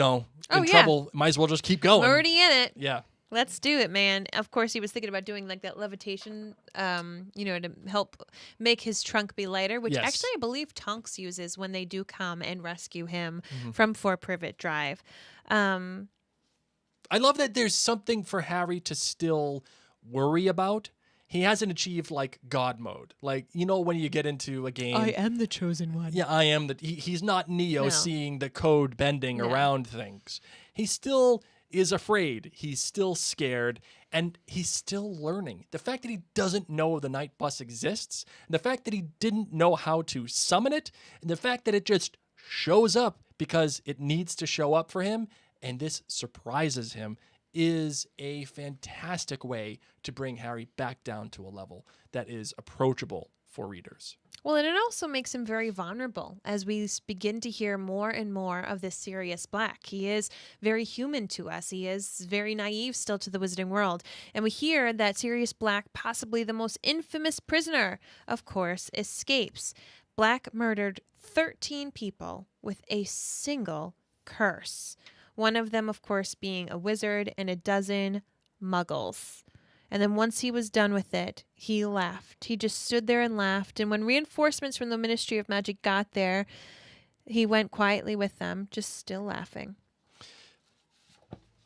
trouble, might as well just keep going.
I'm already in it.
Yeah.
Let's do it, man. Of course, he was thinking about doing like that levitation, to help make his trunk be lighter, which actually I believe Tonks uses when they do come and rescue him from Fort Privet Drive.
I love that there's something for Harry to still worry about. He hasn't achieved like God mode. Like, when you get into a game.
I am the chosen one.
Yeah, I am. He's not Neo seeing the code bending around things. He still is afraid. He's still scared. And he's still learning. The fact that he doesn't know the night bus exists, and the fact that he didn't know how to summon it, and the fact that it just shows up because it needs to show up for him, and this surprises him, is a fantastic way to bring Harry back down to a level that is approachable for readers.
Well, and it also makes him very vulnerable as we begin to hear more and more of this Sirius Black. He is very human to us. He is very naive still to the wizarding world. And we hear that Sirius Black, possibly the most infamous prisoner, of course, escapes. Black murdered 13 people with a single curse. One of them, of course, being a wizard and a dozen muggles. And then once he was done with it, he left. He just stood there and laughed. And when reinforcements from the Ministry of Magic got there, he went quietly with them, just still laughing.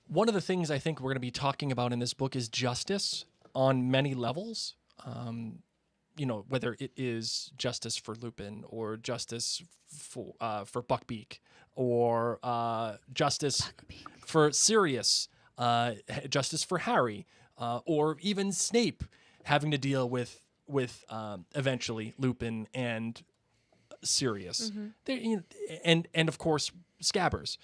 One of the things I think we're going to be talking about in this book is justice on many levels. Whether it is justice for Lupin or justice for Buckbeak or justice for Sirius, justice for Harry, or even Snape having to deal with eventually Lupin and Sirius. And of course Scabbers.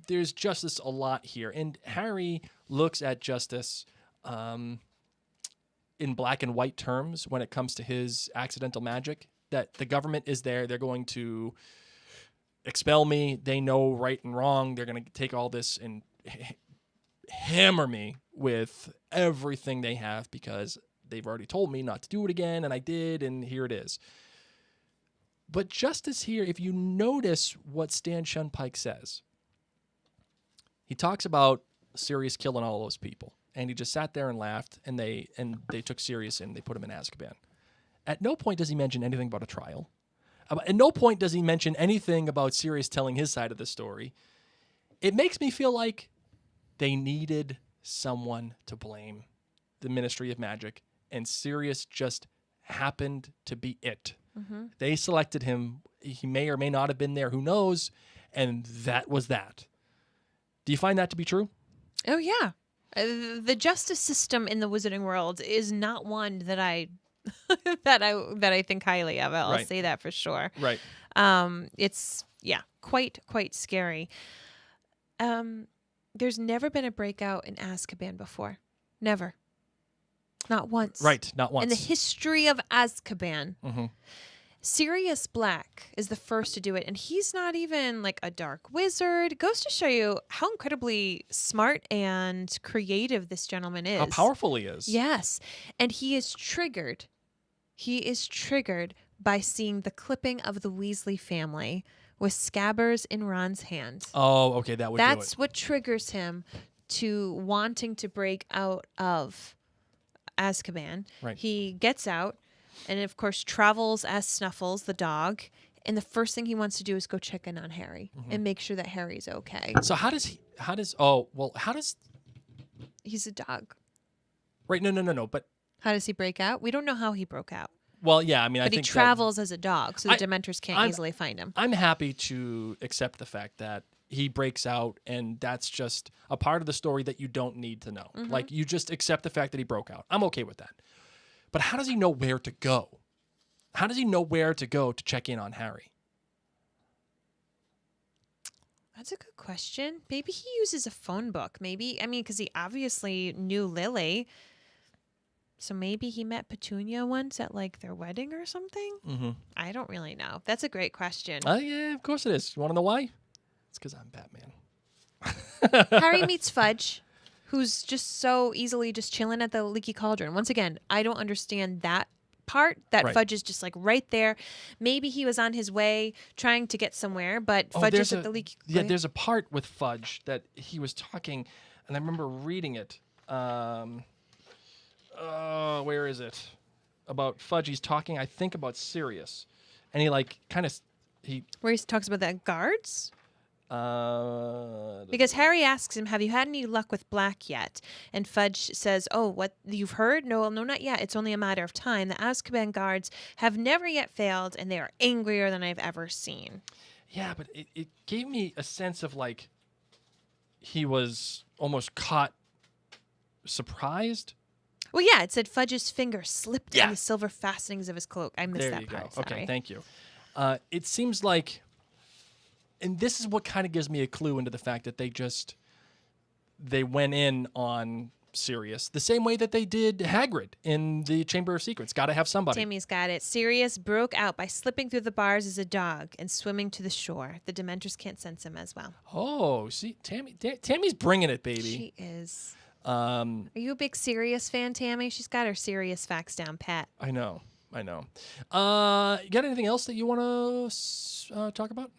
There's justice a lot here, and Harry looks at justice in black and white terms when it comes to his accidental magic, that the government is there. They're going to expel me. They know right and wrong. They're going to take all this hammer me with everything they have because they've already told me not to do it again, and I did, and here it is. But justice here, if you notice what Stan Shunpike says, he talks about Sirius killing all those people, and he just sat there and laughed, and they took Sirius and they put him in Azkaban. At no point does he mention anything about a trial. At no point does he mention anything about Sirius telling his side of the story. It makes me feel like they needed someone to blame, the Ministry of Magic, and Sirius just happened to be it. Mm-hmm. They selected him. He may or may not have been there. Who knows? And that was that. Do you find that to be true?
Oh, yeah. The justice system in the wizarding world is not one that I that I think highly of. I'll say that for sure.
Right.
It's quite scary. There's never been a breakout in Azkaban before. Never. Not once.
Right, not once.
In the history of Azkaban.
Mm-hmm.
Sirius Black is the first to do it, and he's not even like a dark wizard. It goes to show you how incredibly smart and creative this gentleman is.
How powerful he is.
Yes. And he is triggered. He is triggered by seeing the clipping of the Weasley family with Scabbers in Ron's hand.
Oh, okay, that would do it.
That's what triggers him to wanting to break out of Azkaban.
Right.
He gets out and, of course, travels as Snuffles, the dog. And the first thing he wants to do is go check in on Harry and make sure that Harry's okay.
So how does
He's a dog.
Right, no, but
How does he break out? We don't know how he broke out.
well, yeah, I mean,
But
I think
he travels as a dog, so the Dementors can't
I'm-
easily find him.
I'm happy to accept the fact that he breaks out, and that's just a part of the story that you don't need to know.
Mm-hmm.
Like, you just accept the fact that he broke out. I'm okay with that. But how does he know where to go? How does he know where to go to check in on Harry?
That's a good question. Maybe he uses a phone book. Maybe, I mean, because he obviously knew Lily. So maybe he met Petunia once at like their wedding or something?
Mm-hmm.
I don't really know. That's a great question.
Yeah, of course it is. You want to know why? It's because I'm Batman.
Harry meets Fudge, who's just so easily just chilling at the Leaky Cauldron. Once again, I don't understand that part, that
Right.
Fudge is just like right there. Maybe he was on his way trying to get somewhere, but Fudge is at the Leaky
Yeah, there's a part with Fudge that he was talking, and I remember reading it. Where is it? About Fudge. He's talking, I think, about Sirius. And he, like, kind of...
Where he talks about the guards?
Because
Because Harry asks him, have you had any luck with Black yet? And Fudge says, oh, what, you've heard? No, not yet. It's only a matter of time. The Azkaban guards have never yet failed, and they are angrier than I've ever seen.
Yeah, but it gave me a sense of, like, he was almost caught surprised.
Well, yeah, it said Fudge's finger slipped
Yeah.
in the silver fastenings of his cloak. I missed
There
that
you
part.
go.
Sorry.
Okay, thank you. It seems like, and this is what kind of gives me a clue into the fact that they went in on Sirius the same way that they did Hagrid in the Chamber of Secrets. Got to have somebody.
Tammy's got it. Sirius broke out by slipping through the bars as a dog and swimming to the shore. The Dementors can't sense him as well.
Oh, see, Tammy's bringing it, baby.
She is.
Are
you a big Sirius fan, Tammy? She's got her Sirius facts down pat.
I know. You got anything else that you want to talk about?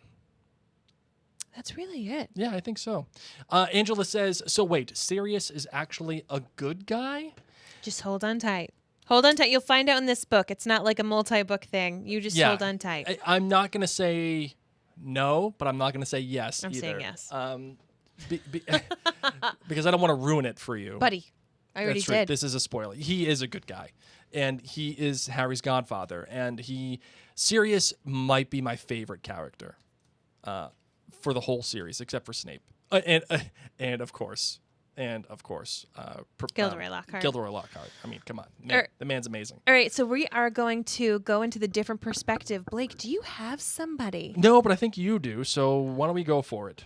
That's really it.
Yeah, I think so. Angela says, so wait, Sirius is actually a good guy?
Just hold on tight. Hold on tight. You'll find out in this book. It's not like a multi-book thing. You just hold on tight.
I'm not going to say no, but I'm not going to say yes
I'm
either.
saying yes.
Because I don't want to ruin it for you.
Buddy, I already
That's true.
did.
This is a spoiler. He is a good guy, and he is Harry's godfather, and Sirius might be my favorite character for the whole series, except for Snape, and of course,
Gilderoy Lockhart.
Gilderoy Lockhart. I mean, come on, the man's amazing.
All right, so we are going to go into the different perspective. Blake, do you have somebody?
No, but I think you do. So why don't we go for it?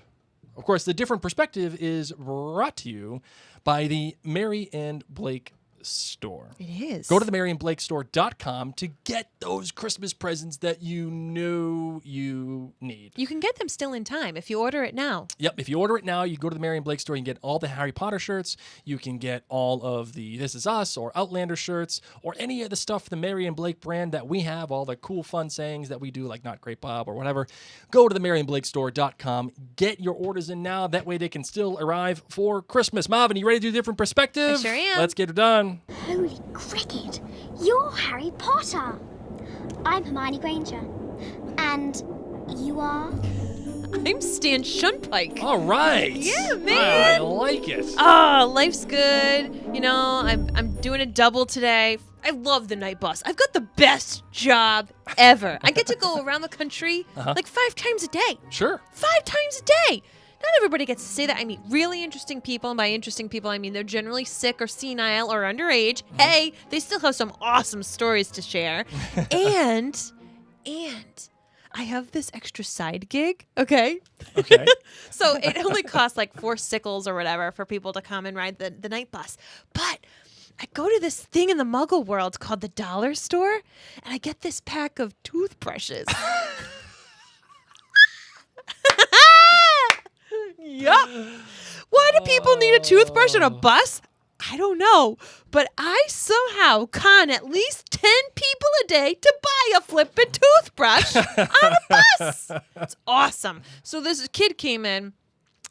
Of course, the different perspective is brought to you by the Mary and Blake store.
It is.
Go to the MarionBlakeStore.com to get those Christmas presents that you know you need.
You can get them still in time if you order it now.
Yep, if you order it now, you go to the Marion Blake store, you can get all the Harry Potter shirts, you can get all of the This Is Us or Outlander shirts, or any of the stuff, the Marion Blake brand that we have, all the cool fun sayings that we do, like Not Great Bob or whatever. Go to the MarionBlakeStore.com, get your orders in now, that way they can still arrive for Christmas. Marvin, you ready to do a different perspective?
I sure am.
Let's get it done.
Holy cricket! You're Harry Potter! I'm Hermione Granger. And you are?
I'm Stan Shunpike.
All right.
Yeah, man.
I like it.
Oh, life's good. You know, I'm doing a double today. I love the night bus. I've got the best job ever. I get to go around the country like 5 times a day.
Sure.
5 times a day. Not everybody gets to say that. I meet really interesting people, and by interesting people, I mean they're generally sick or senile or underage. Hey, they still have some awesome stories to share. and I have this extra side gig, okay?
Okay.
So it only costs like 4 sickles or whatever for people to come and ride the night bus. But I go to this thing in the Muggle world called the dollar store, and I get this pack of toothbrushes. Yup. Why do people need a toothbrush on a bus? I don't know. But I somehow con at least 10 people a day to buy a flippin' toothbrush on a bus. It's awesome. So this kid came in,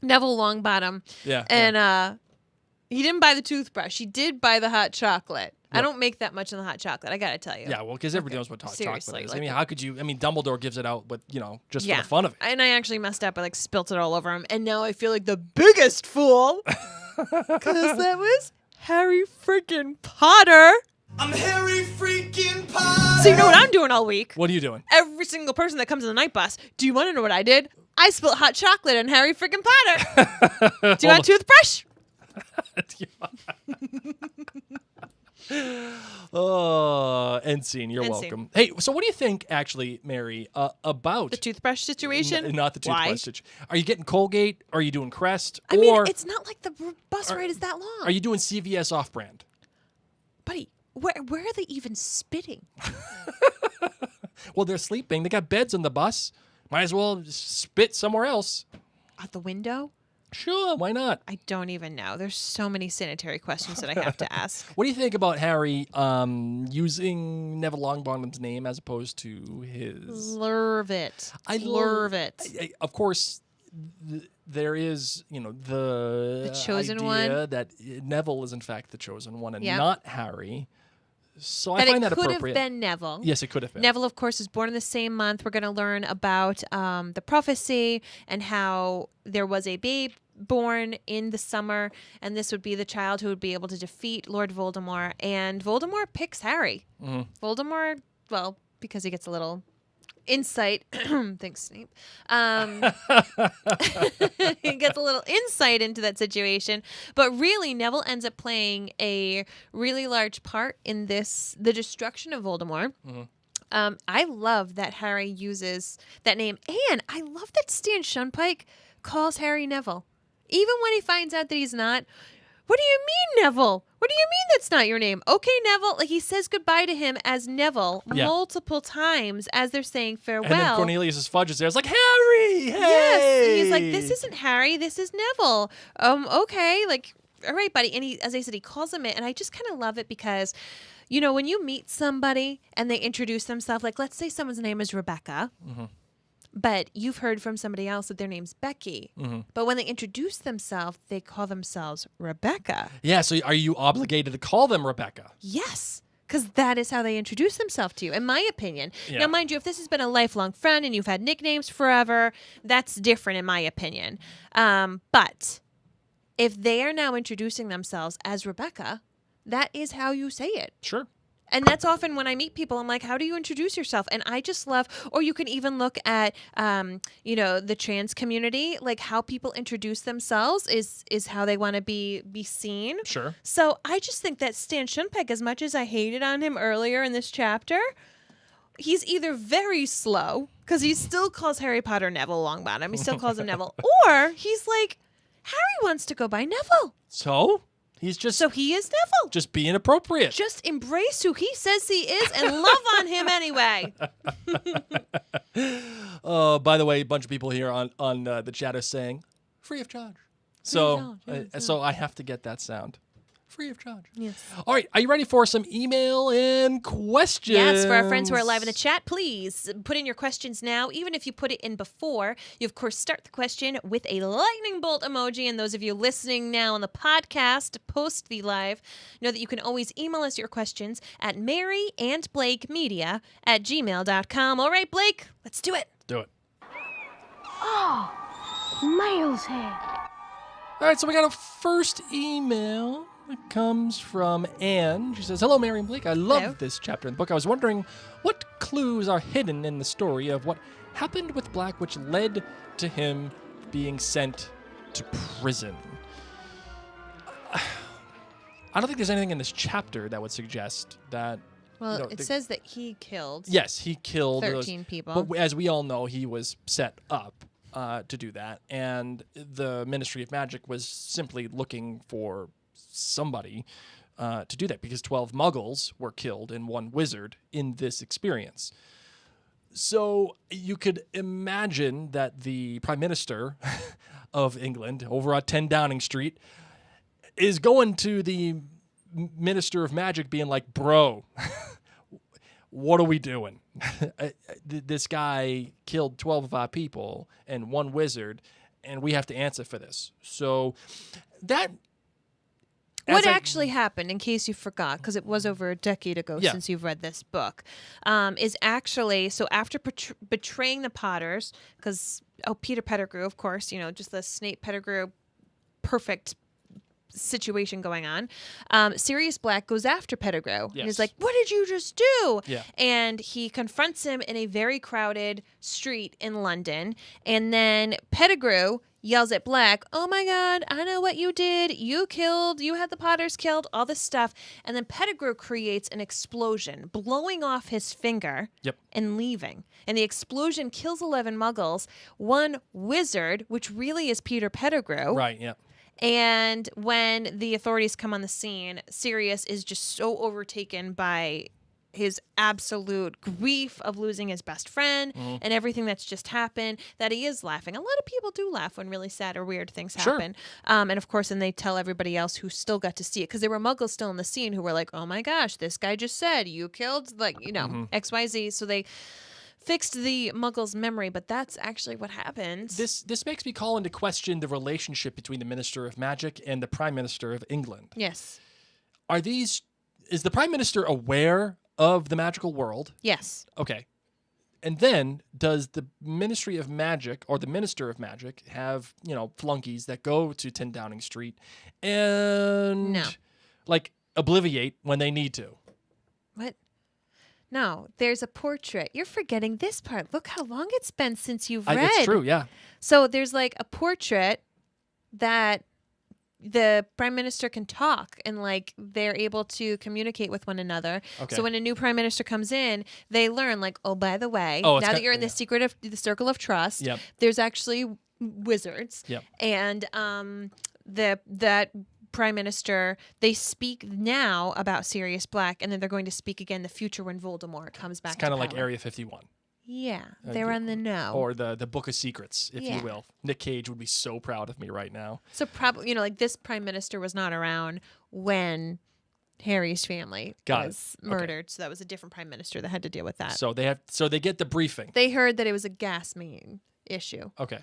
Neville Longbottom.
Yeah.
And he didn't buy the toothbrush. He did buy the hot chocolate. I don't make that much in the hot chocolate, I gotta tell you.
Yeah, well, because everybody knows what hot chocolate
Seriously,
is.
like
I mean, how could you? I mean, Dumbledore gives it out, but just for the fun of it.
And I actually messed up. I like spilt it all over him, and now I feel like the biggest fool because that was Harry freaking Potter.
I'm Harry freaking Potter.
So you know what I'm doing all week?
What are you doing?
Every single person that comes on the night bus. Do you want to know what I did? I spilled hot chocolate on Harry freaking Potter. Do you want a toothbrush?
Oh, end scene. You're
End scene.
welcome. Hey, so what do you think, actually, Mary, about
The toothbrush situation?
not the
Why?
toothbrush situation. Are you getting Colgate? Are you doing Crest?
I
or
mean, it's not like the bus ride is that long.
are you doing CVS off-brand?
Buddy, where are they even spitting?
Well, they're sleeping. They got beds on the bus. Might as well spit somewhere else.
Out the window?
Sure, why not?
I don't even know. There's so many sanitary questions that I have to ask.
What do you think about Harry using Neville Longbottom's name as opposed to his?
Love it.
I
love it.
Of course, there is, the
chosen
idea
one.
that Neville is in fact the chosen one and
Yeah.
not Harry. So
That
I find
it
that
could
appropriate.
have been Neville.
Yes, it could have been.
Neville, of course, was born in the same month. We're going to learn about the prophecy and how there was a babe born in the summer, and this would be the child who would be able to defeat Lord Voldemort. And Voldemort picks Harry.
Mm-hmm.
Voldemort, well, because he gets a little insight. Thanks, Snape. He gets a little insight into that situation. But really, Neville ends up playing a really large part in the destruction of Voldemort.
Mm-hmm.
I love that Harry uses that name. And I love that Stan Shunpike calls Harry Neville. Even when he finds out that he's not. What do you mean, Neville? What do you mean that's not your name? Okay, Neville. Like, he says goodbye to him as Neville multiple times as they're saying farewell.
And then Cornelius' Fudge is there. It's like, Harry! Hey!
Yes. And he's like, this isn't Harry. This is Neville. Okay. Like, all right, buddy. And he, as I said, he calls him it. And I just kind of love it because, when you meet somebody and they introduce themselves, like, let's say someone's name is Rebecca. Mm-hmm. But you've heard from somebody else that their name's Becky. Mm-hmm. But when they introduce themselves, they call themselves Rebecca.
Yeah, so are you obligated to call them Rebecca?
Yes, because that is how they introduce themselves to you, in my opinion.
Yeah.
Now, mind you, if this has been a lifelong friend and you've had nicknames forever, that's different, in my opinion. But if they are now introducing themselves as Rebecca, that is how you say it.
Sure.
And that's often when I meet people, I'm like, how do you introduce yourself? And I just love, or you can even look at, the trans community, like how people introduce themselves is how they want to be seen.
Sure.
So I just think that Stan Shunpike, as much as I hated on him earlier in this chapter, he's either very slow, because he still calls Harry Potter Neville Longbottom. He still calls him Neville. Or he's like, Harry wants to go by Neville.
So? He's just
So he is Neville.
just being appropriate.
Just embrace who he says he is and love on him anyway.
By the way, a bunch of people here on the chat are saying free of charge. So so I have to get that sound. Free of charge.
Yes.
All right. Are you ready for some email and questions?
Yes, for our friends who are live in the chat, please put in your questions now. Even if you put it in before, you of course start the question with a lightning bolt emoji. And those of you listening now on the podcast, post the live, know that you can always email us your questions at maryandblakemedia@gmail.com. All right, Blake, let's do it.
Do it.
Mail's here.
All right. So we got a first email. It comes from Anne. She says, "Hello, Mary and Blake. I love
Hello.
this chapter in the book. I was wondering what clues are hidden in the story of what happened with Black, which led to him being sent to prison." I don't think there's anything in this chapter that would suggest that.
Well, it says that he killed
Yes, he killed
13 people.
But as we all know, he was set up to do that, and the Ministry of Magic was simply looking for somebody to do that because 12 muggles were killed and 1 wizard in this experience. So you could imagine that the Prime Minister of England over at 10 Downing Street is going to the Minister of Magic being like, bro, what are we doing? This guy killed 12 of our people and 1 wizard, and we have to answer for this. So that...
What actually happened, in case you forgot, because it was over a decade ago
Yeah.
since you've read this book, is actually, so after betraying the Potters, because, Peter Pettigrew, of course, just the Snape Pettigrew, perfect situation going on, Sirius Black goes after Pettigrew. And he's
Yes.
like, what did you just do?
Yeah.
And he confronts him in a very crowded street in London. And then Pettigrew yells at Black, oh my God, I know what you did. You had the Potters killed, all this stuff. And then Pettigrew creates an explosion, blowing off his finger
Yep.
and leaving. And the explosion kills 11 muggles, 1 wizard, which really is Peter Pettigrew.
Right, yeah.
And when the authorities come on the scene, Sirius is just so overtaken by his absolute grief of losing his best friend and everything that's just happened that he is laughing. A lot of people do laugh when really sad or weird things
Sure.
happen. And of course, then they tell everybody else who still got to see it, because there were muggles still in the scene who were like, oh my gosh, this guy just said you killed, XYZ. So they fixed the muggle's memory, but that's actually what happened.
This makes me call into question the relationship between the Minister of Magic and the Prime Minister of England.
Yes.
Is the Prime Minister aware of the magical world?
Yes.
Okay. And then does the Ministry of Magic or the Minister of Magic have, flunkies that go to 10 Downing Street and
No.
obliviate when they need to?
What? No, there's a portrait. You're forgetting this part. Look how long it's been since you've read.
It's true, yeah.
So there's a portrait that the Prime Minister can talk and they're able to communicate with one another.
Okay.
So when a new Prime Minister comes in, they learn oh, by the way,
Oh,
now
it's
that you're in the secret of the circle of trust,
Yep.
there's actually wizards.
Yep.
And that Prime Minister, they speak now about Sirius Black, and then they're going to speak again in the future when Voldemort comes back.
It's kind of
to
like
power.
Area 51.
Yeah, they're on the know.
Or the Book of Secrets, if
Yeah.
you will. Nick Cage would be so proud of me right now.
So probably, this Prime Minister was not around when Harry's family was murdered. So that was a different Prime Minister that had to deal with that.
So they get the briefing.
They heard that it was a gas main issue.
Okay.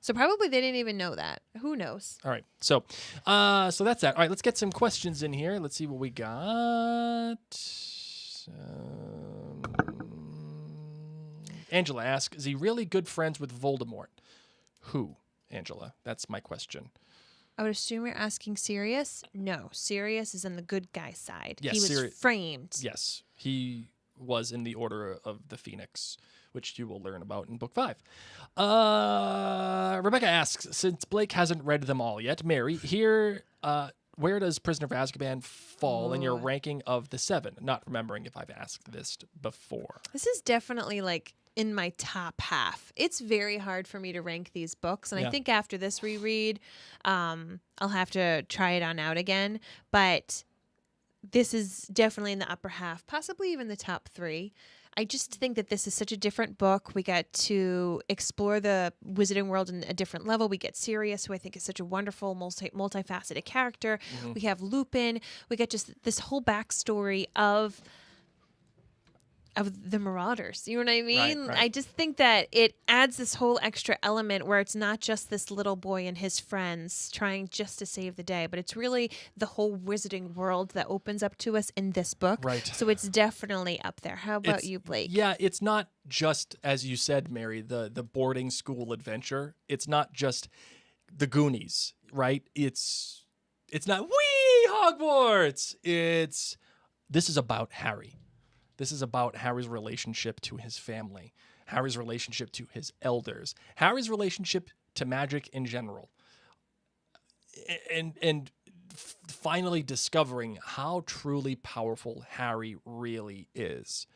So probably they didn't even know that. Who knows?
All right. So that's that. All right, let's get some questions in here. Let's see what we got. Angela asks, is he really good friends with Voldemort? Who, Angela? That's my question.
I would assume you're asking Sirius. No, Sirius is on the good guy side.
Yes,
he was framed.
Yes, he was in the Order of the Phoenix, which you will learn about in Book 5. Rebecca asks, since Blake hasn't read them all yet, Mary, here, where does Prisoner of Azkaban fall in your ranking of the 7? Not remembering if I've asked this before.
This is definitely in my top half. It's very hard for me to rank these books, and
Yeah.
I think after this reread, I'll have to try it on out again. But this is definitely in the upper half, possibly even the top 3. I just think that this is such a different book. We get to explore the Wizarding world in a different level. We get Sirius, who I think is such a wonderful, multifaceted character. We have Lupin. We get just this whole backstory of the Marauders. You know what I mean?
Right.
I just think that it adds this whole extra element where it's not just this little boy and his friends trying just to save the day, but it's really the whole Wizarding world that opens up to us in this book.
Right.
So it's definitely up there. How about
It's-
you, Blake?
Yeah, it's not just, as you said, Mary, the boarding school adventure. It's not just the Goonies, right? It's not wee Hogwarts. This is about Harry. This is about Harry's relationship to his family, Harry's relationship to his elders, Harry's relationship to magic in general, and finally discovering how truly powerful Harry really is.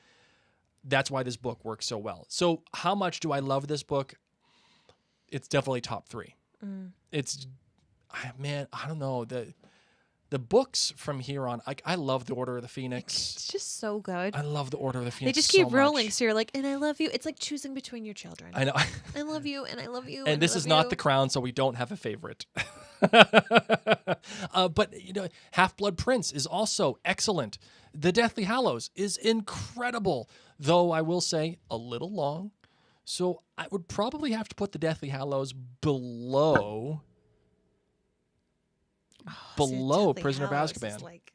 That's why this book works so well. So how much do I love this book? It's definitely top 3. It's, man, I don't know. The books from here on, I love The Order of the Phoenix.
It's just so good.
I love The Order of the
They
Phoenix.
just keep
so
rolling.
much.
So you're like, and I love you. It's like choosing between your children.
I know.
I love you, and I love you.
And this
I
is
love
not
you.
The Crown, so we don't have a favorite. But Half-Blood Prince is also excellent. The Deathly Hallows is incredible, though I will say a little long. So I would probably have to put the Deathly Hallows below
Deathly
Prisoner of
Hallows is
Azkaban.
like-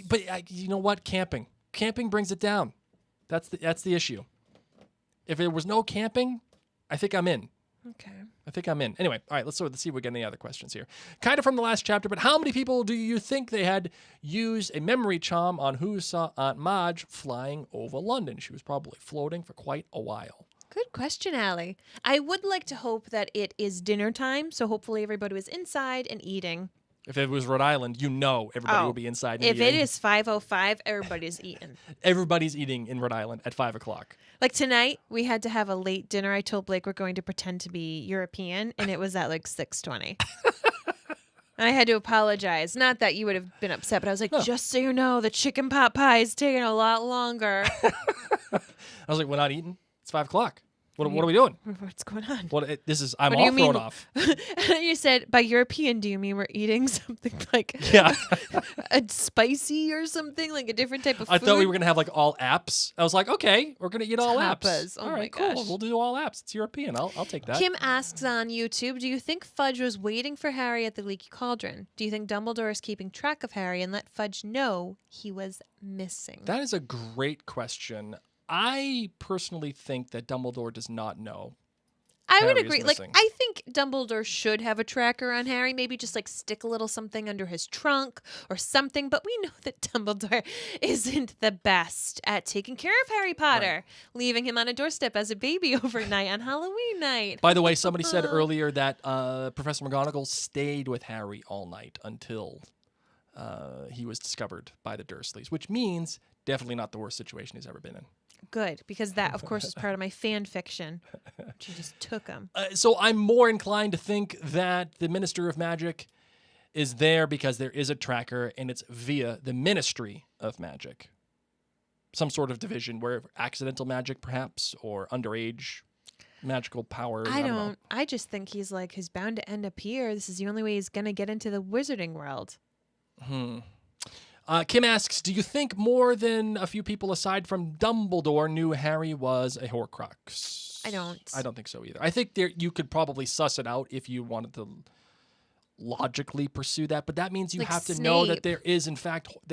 But you know what? Camping brings it down. That's the issue. If there was no camping, I think I'm in.
okay.
I think I'm in. Anyway, all right, let's see if we get any other questions here. Kind of from the last chapter, but how many people do you think they had used a memory charm on who saw Aunt Marge flying over London? She was probably floating for quite a while.
Good question, Allie. I would like to hope that it is dinner time, so hopefully everybody was inside and eating.
If it was Rhode Island, everybody will be inside and
If
eating.
it is 5:05, everybody's eating.
Everybody's eating in Rhode Island at 5 o'clock.
Like tonight, we had to have a late dinner. I told Blake we're going to pretend to be European, and it was at like 6:20. I had to apologize. Not that you would have been upset, but I was like, just so you know, the chicken pot pie is taking a lot longer.
I was like, we're not eating? It's 5 o'clock. What are we doing?
What's going on?
I'm
What do you
all
mean?
thrown off.
You said, by European, do you mean we're eating something like
Yeah.
a spicy or something, like a different type of food?
I thought we were going to have like all apps. I was like, okay, we're going to eat all apps.
Tapas. Oh
all
my
right, cool.
gosh.
We'll do all apps. It's European. I'll take that.
Kim asks on YouTube, do you think Fudge was waiting for Harry at the Leaky Cauldron? Do you think Dumbledore is keeping track of Harry and let Fudge know he was missing?
That is a great question. I personally think that Dumbledore does not know.
I would
Harry is
agree. Like,
missing.
I think Dumbledore should have a tracker on Harry. Maybe just like stick a little something under his trunk or something. But we know that Dumbledore isn't the best at taking care of Harry Potter, leaving him on a doorstep as a baby overnight on Halloween night.
By the way, somebody said earlier that Professor McGonagall stayed with Harry all night until he was discovered by the Dursleys, which means definitely not the worst situation he's ever been in.
Good, because that, of course, is part of my fan fiction. She just took him.
So I'm more inclined to think that the Minister of Magic is there because there is a tracker, and it's via the Ministry of Magic. Some sort of division where accidental magic, perhaps, or underage magical powers.
I
don't know.
don't. I just think he's bound to end up here. This is the only way he's going to get into the wizarding world.
Kim asks, do you think more than a few people aside from Dumbledore knew Harry was a Horcrux?
I don't.
I don't think so either. I think you could probably suss it out if you wanted to logically pursue that, but that means you
Like
have to know that
Snape.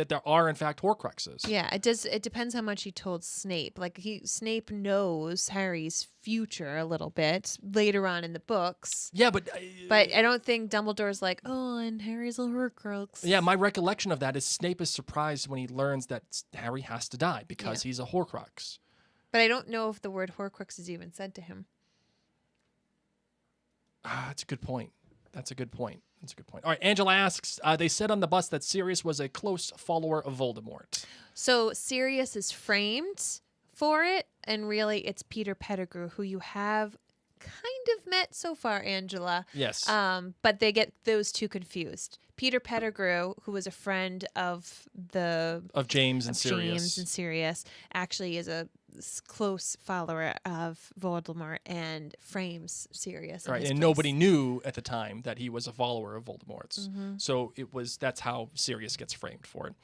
there are in fact Horcruxes.
Yeah, it does. It depends how much he told Snape. Like Snape knows Harry's future a little bit later on in the books,
Yeah, but
but I don't think Dumbledore's like, oh, and Harry's a Horcrux.
yeah, my recollection of that is Snape is surprised when he learns that Harry has to die because he's a Horcrux.
But I don't know if the word Horcrux is even said to him.
That's a good point. That's a good point. All right, Angela asks, they said on the bus that Sirius was a close follower of Voldemort.
So Sirius is framed for it, and really it's Peter Pettigrew, who you have kind of met so far, Angela.
Yes.
But they get those two confused. Peter Pettigrew, who was a friend of
James and
of
Sirius.
James and Sirius, actually is a close follower of Voldemort and frames Sirius.
Right,
his
and
place.
nobody knew at the time that he was a follower of Voldemort's.
Mm-hmm.
So that's how Sirius gets framed for it.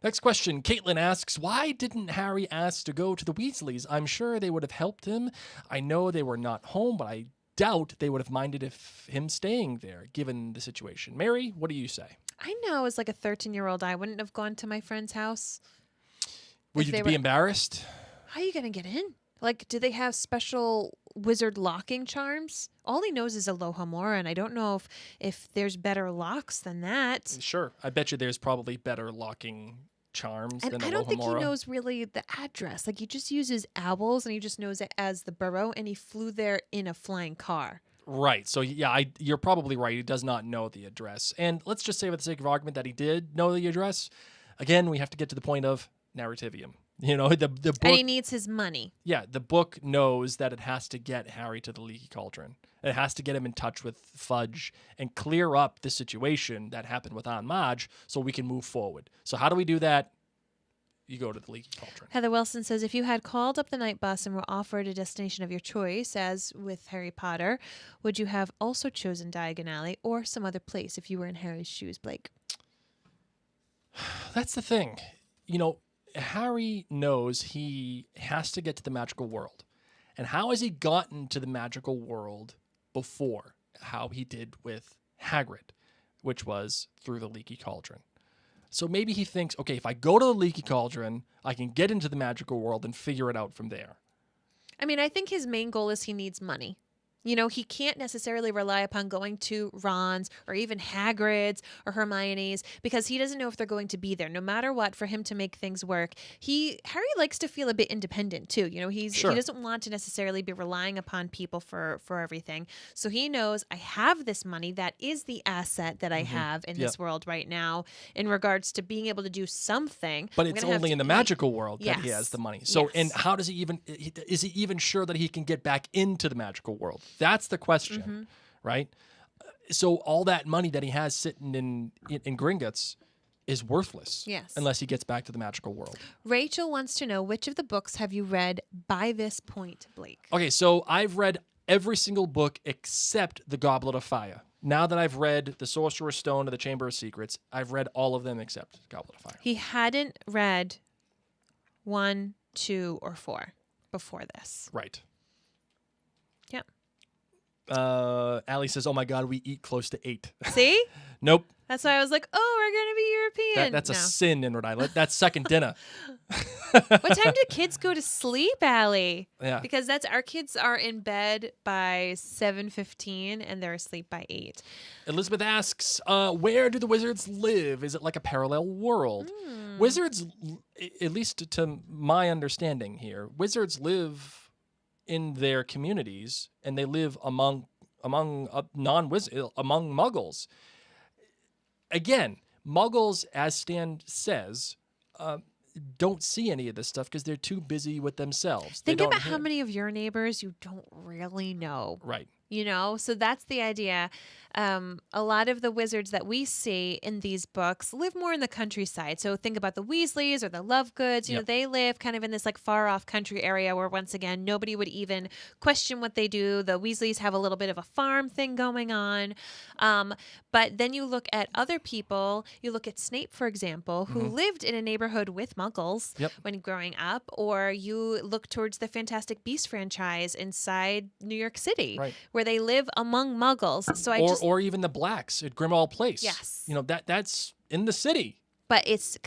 Next question, Caitlin asks, why didn't Harry ask to go to the Weasleys? I'm sure they would have helped him. I know they were not home, but I doubt they would have minded him staying there, given the situation. Mary, what do you say?
I know as like a 13-year-old, I wouldn't have gone to my friend's house.
Would
If
you
they
be
were-
embarrassed?
How are you going to get in? Like, do they have special wizard locking charms? All he knows is Alohomora, and I don't know if there's better locks than that.
Sure. I bet you there's probably better locking charms
And
than
I don't think he
Alohomora.
knows really the address. Like, he just uses owls, and he just knows it as the Burrow, and he flew there in a flying car.
Right. So, yeah, you're probably right. He does not know the address. And let's just say, for the sake of argument, that he did know the address. Again, we have to get to the point of narrativium. You know, the book.
And he needs his money.
Yeah, the book knows that it has to get Harry to the Leaky Cauldron. It has to get him in touch with Fudge and clear up the situation that happened with Aunt Marge so we can move forward. So how do we do that? You go to the Leaky Cauldron.
Heather Wilson says, if you had called up the night bus and were offered a destination of your choice, as with Harry Potter, would you have also chosen Diagon Alley or some other place if you were in Harry's shoes, Blake?
That's the thing. You know, Harry knows he has to get to the magical world. And how has he gotten to the magical world before? How he did with Hagrid, which was through the Leaky Cauldron. So maybe he thinks, okay, if I go to the Leaky Cauldron, I can get into the magical world and figure it out from there.
I mean, I think his main goal is he needs money. You know, he can't necessarily rely upon going to Ron's or even Hagrid's or Hermione's because he doesn't know if they're going to be there. No matter what, for him to make things work, Harry likes to feel a bit independent too. You know, he doesn't want to necessarily be relying upon people for everything. So he knows I have this money. That is the asset that I have in this world right now in regards to being able to do something.
But
I'm
it's
gonna have
only
to
in the
eat.
magical world that he
Yes.
has the money. So,
Yes.
and how does he even, is he even sure that he can get back into the magical world? That's the question, right? So all that money that he has sitting in Gringotts is worthless.
Yes.
Unless he gets back to the magical world.
Rachel wants to know, which of the books have you read by this point, Blake?
Okay, so I've read every single book except The Goblet of Fire. Now that I've read The Sorcerer's Stone and The Chamber of Secrets, I've read all of them except Goblet of Fire.
He hadn't read 1, 2, or 4 before this.
Right.
Yeah.
Allie says, oh my God, we eat close to 8.
See?
Nope.
That's why I was like, oh, we're going to be European.
That's a
No.
sin in Rhode Island. That's second dinner.
What time do kids go to sleep, Allie?
Yeah.
Because our kids are in bed by 7:15 and they're asleep by 8.
Elizabeth asks, where do the wizards live? Is it like a parallel world? Wizards, at least to my understanding here, wizards live in their communities and they live among non-wizards, among muggles. Again, muggles, as Stan says, don't see any of this stuff because they're too busy with themselves. They
Think
don't
about how
hear-
many of your neighbors you don't really know.
Right.
You know, so that's the idea. A lot of the wizards that we see in these books live more in the countryside. So think about the Weasleys or the Lovegoods. You know,
Yep.
they live kind of in this like far off country area where once again nobody would even question what they do. The Weasleys have a little bit of a farm thing going on. But then you look at other people. You look at Snape, for example, who lived in a neighborhood with Muggles
Yep.
when growing up. Or you look towards the Fantastic Beasts franchise inside New York City,
Right.
where they live among Muggles. So I just,
Or even the Blacks at Grimmauld Place.
Yes.
You know, that's in the city.
but it's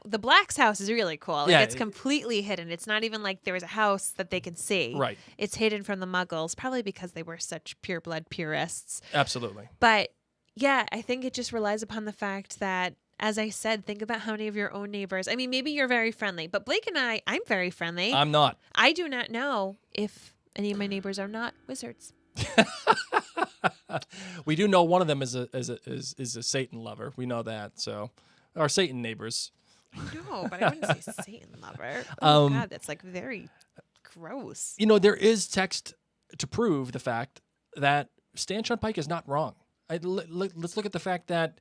the Black's house is really cool. Like
Yeah,
it's completely hidden. It's not even like there was a house that they can see.
Right.
It's hidden from the Muggles, probably because they were such pure blood purists.
Absolutely.
But yeah, I think it just relies upon the fact that, as I said, think about how many of your own neighbors. I mean, maybe you're very friendly, but Blake and I'm very friendly.
I'm not.
I do not know if any of my neighbors are not wizards.
We do know one of them is a Satan lover. We know that. So our Satan neighbors.
No, but I wouldn't say Satan lover. Oh God, that's like very gross.
You know, there is text to prove the fact that Stan Shunpike is not wrong. Let's look at the fact that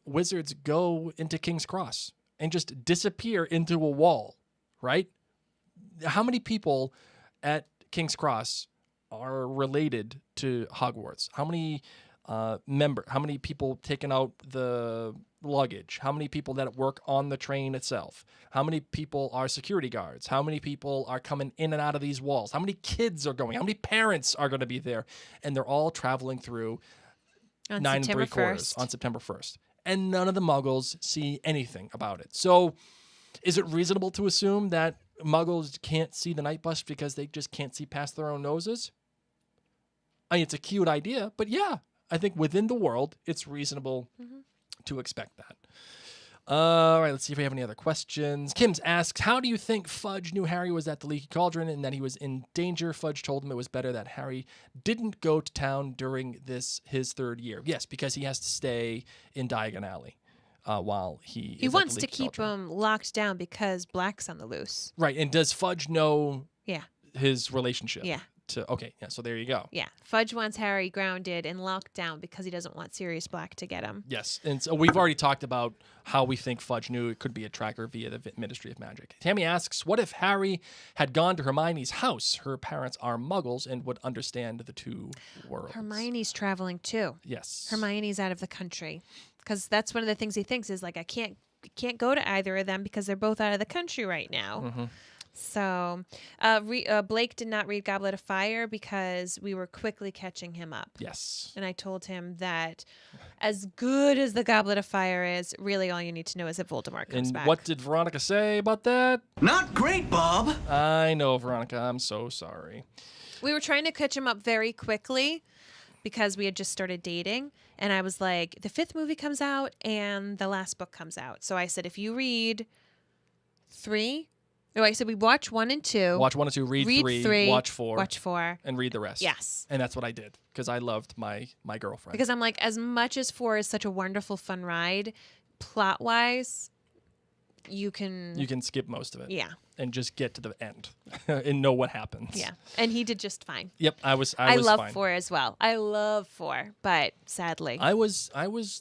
wizards go into King's Cross and just disappear into a wall, right? How many people at King's Cross are related to Hogwarts? How many how many people taking out the luggage? How many people that work on the train itself? How many people are security guards? How many people are coming in and out of these walls? How many kids are going? How many parents are going to be there? And they're all traveling through
On
9
September
3/4
1st.
on September 1st. And none of the Muggles see anything about it. So is it reasonable to assume that Muggles can't see the night bus because they just can't see past their own noses? I mean, it's a cute idea, but yeah, I think within the world, it's reasonable to expect that. All right, let's see if we have any other questions. Kim's asks, how do you think Fudge knew Harry was at the Leaky Cauldron and that he was in danger? Fudge told him it was better that Harry didn't go to town during his third year. Yes, because he has to stay in Diagon Alley while he
He
is
wants
at
to
the Leaky
keep
Cauldron.
him locked down because Black's on the loose.
Right, and does Fudge know
Yeah.
his relationship?
Yeah.
Okay, yeah, so there you go.
Yeah. Fudge wants Harry grounded and locked down because he doesn't want Sirius Black to get him.
Yes, and so we've already talked about how we think Fudge knew it could be a tracker via the Ministry of Magic. Tammy asks, what if Harry had gone to Hermione's house? Her parents are Muggles and would understand the two worlds.
Hermione's traveling too.
Yes.
Hermione's out of the country because that's one of the things he thinks is like, I can't go to either of them because they're both out of the country right now.
Mm-hmm.
So Blake did not read Goblet of Fire because we were quickly catching him up.
Yes.
And I told him that as good as the Goblet of Fire is, really all you need to know is that Voldemort comes
And
back.
what did Veronica say about that?
Not great, Bob.
I know, Veronica. I'm so sorry.
We were trying to catch him up very quickly because we had just started dating. And I was like, the 5th movie comes out and the last book comes out. So I said, if you read 3... No, I said we watch 1 and 2.
Watch 1 and 2, read 3, watch 4,
Watch 4.
and read the rest.
Yes.
And that's what I did because I loved my girlfriend.
Because I'm like, as much as 4 is such a wonderful, fun ride, plot-wise, you can
skip most of it.
Yeah.
And just get to the end and know what happens.
Yeah. And he did just fine.
Yep, I was
I love
fine.
4 as well. I love 4, but sadly.
I was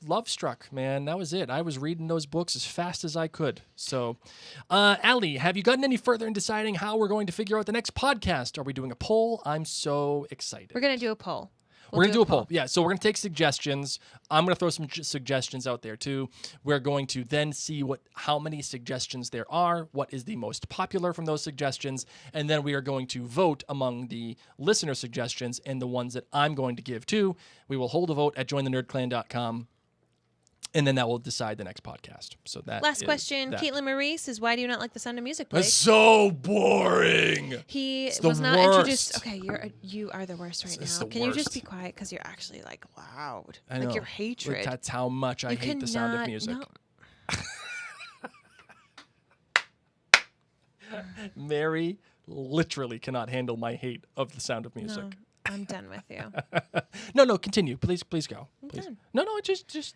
love struck, man. That was it. I was reading those books as fast as I could. So, Allie, have you gotten any further in deciding how we're going to figure out the next podcast? Are we doing a poll? I'm so excited.
We're going to do a poll.
We're going to do a poll. Yeah, so we're going to take suggestions. I'm going to throw some suggestions out there too. We're going to then see how many suggestions there are, what is the most popular from those suggestions, and then we are going to vote among the listener suggestions and the ones that I'm going to give too. We will hold a vote at jointhenerdclan.com. And then that will decide the next podcast. So that
Last question.
that.
Caitlin Marie says, why do you not like The Sound of Music, Blake?
It's so boring.
He
It's the
was not
worst.
introduced. Okay, you are the worst right
It's
now.
the
Can you just
worst.
be quiet? Because you're actually like loud.
I
like
know.
your hatred.
That's how much I
You
hate the sound of
cannot-
music.
no.
Mary literally cannot handle my hate of the sound of music.
No, I'm done with you.
No, continue. Please go. Please.
done.
No, just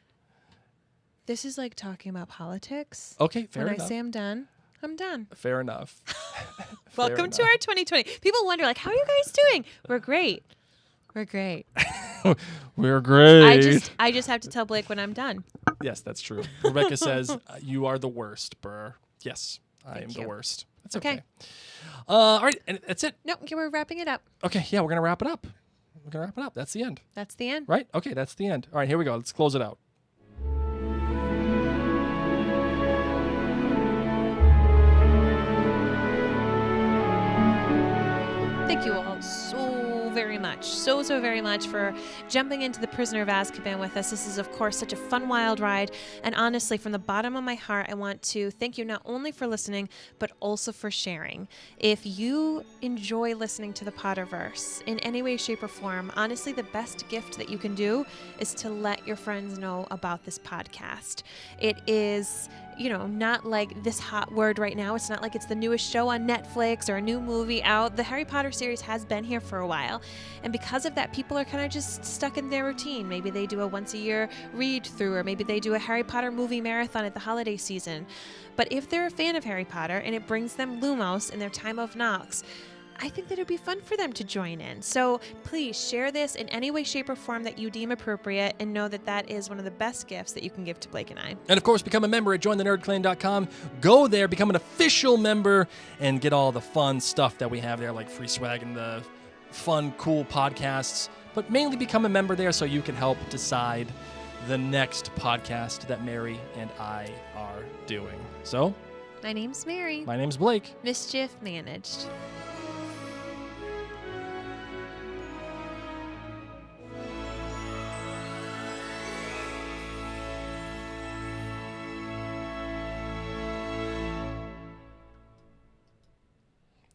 This is like talking about politics.
okay, fair
when
enough.
I say I'm done, I'm done.
Fair enough.
Welcome to our 2020. People wonder, like, how are you guys doing? We're great. We're great.
We're great.
I just have to tell Blake when I'm done.
Yes, that's true. Rebecca says you are the worst, Burr. Yes, I am
Thank
the
you.
worst. That's
Okay.
okay. All right, and that's it.
No, okay, we're wrapping it up.
Okay, yeah, we're gonna wrap it up. That's the end,
That's the end.
right? Okay, that's the end. All right, here we go. Let's close it out.
Thank you all so very much for jumping into The Prisoner of Azkaban with us. This is, of course, such a fun, wild ride. And honestly, from the bottom of my heart, I want to thank you not only for listening, but also for sharing. If you enjoy listening to the Potterverse in any way, shape, or form, honestly, the best gift that you can do is to let your friends know about this podcast. It is not like this hot word right now. It's not like it's the newest show on Netflix or a new movie out. The Harry Potter series has been here for a while. And because of that, people are kind of just stuck in their routine. Maybe they do a once a year read through, or maybe they do a Harry Potter movie marathon at the holiday season. But if they're a fan of Harry Potter and it brings them Lumos in their time of knocks, I think that it would be fun for them to join in. So please share this in any way, shape, or form that you deem appropriate, and know that that is one of the best gifts that you can give to Blake and I.
And of course, become a member at jointhenerdclan.com. Go there, become an official member, and get all the fun stuff that we have there, like free swag and the fun, cool podcasts. But mainly become a member there so you can help decide the next podcast that Mary and I are doing. So,
My name's Mary.
my name's Blake.
Mischief managed.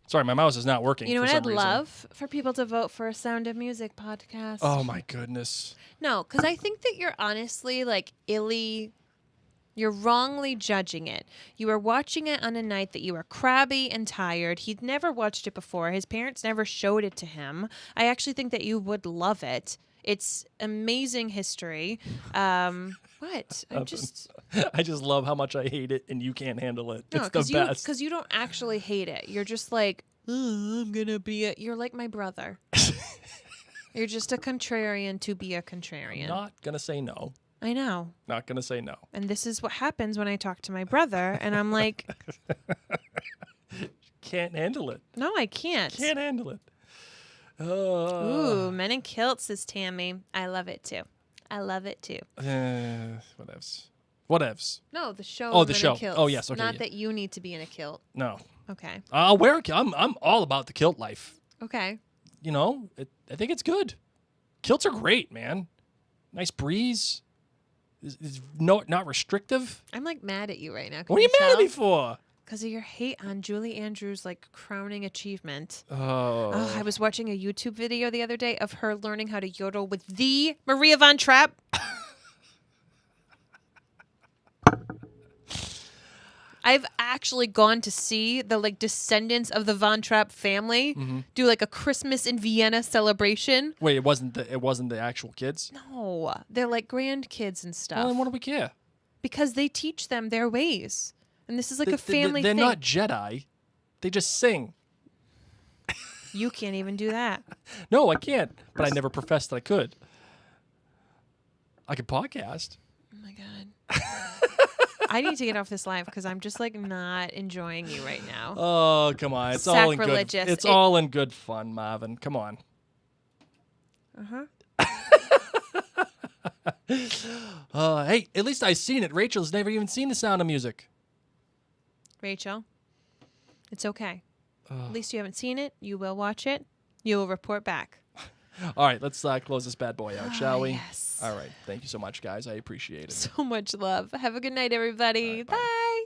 Sorry, my mouse is not working.
You know
for
what
some
I'd
reason.
love? For people to vote for a Sound of Music podcast.
Oh my goodness.
No, because I think that you're honestly you're wrongly judging it. You were watching it on a night that you were crabby and tired. He'd never watched it before. His parents never showed it to him. I actually think that you would love it. It's amazing history. What?
I just love how much I hate it and you can't handle it.
No,
It's the best.
because you don't actually hate it. You're just like, I'm gonna be it. You're like my brother. You're just a contrarian to be a contrarian.
Not gonna say no.
I know.
Not gonna say no.
And this is what happens when I talk to my brother, and I'm like,
Can't handle it.
no, I can't.
Can't handle it.
Ooh, Men in Kilts, says Tammy. I love it too. I love it too.
Whatevs.
No, the show.
Oh, the
Men in
show.
Kilts.
Oh, yes, okay,
Not
yeah.
that you need to be in a kilt.
No.
Okay.
I'll wear a kilt. I'm all about the kilt life.
Okay.
You know, I think it's good. Kilts are great, man. Nice breeze. It's not restrictive.
I'm like mad at you right now.
What are you mad at me for?
Because of your hate on Julie Andrews' like crowning achievement.
Oh.
Oh, I was watching a YouTube video the other day of her learning how to yodel with the Maria Von Trapp. I've actually gone to see the like descendants of the Von Trapp family do like a Christmas in Vienna celebration.
Wait, it wasn't the actual kids?
No, they're like grandkids and stuff.
Well, then what do we care?
Because they teach them their ways. And this is like a family
They're
thing.
not Jedi. They just sing.
You can't even do that.
No, I can't. But I never professed that I could. I could podcast.
Oh my God. I need to get off this live because I'm just like not enjoying you right now.
Oh, come on. It's all in good.
Sacrilegious.
It's all in good fun, Marvin. Come on. Hey, at least I've seen it. Rachel's never even seen The Sound of Music.
Rachel, it's okay. At least you haven't seen it. You will watch it. You will report back.
All right, let's close this bad boy out, shall we?
Yes.
All right. Thank you so much, guys. I appreciate it.
So much love. Have a good night, everybody. Bye.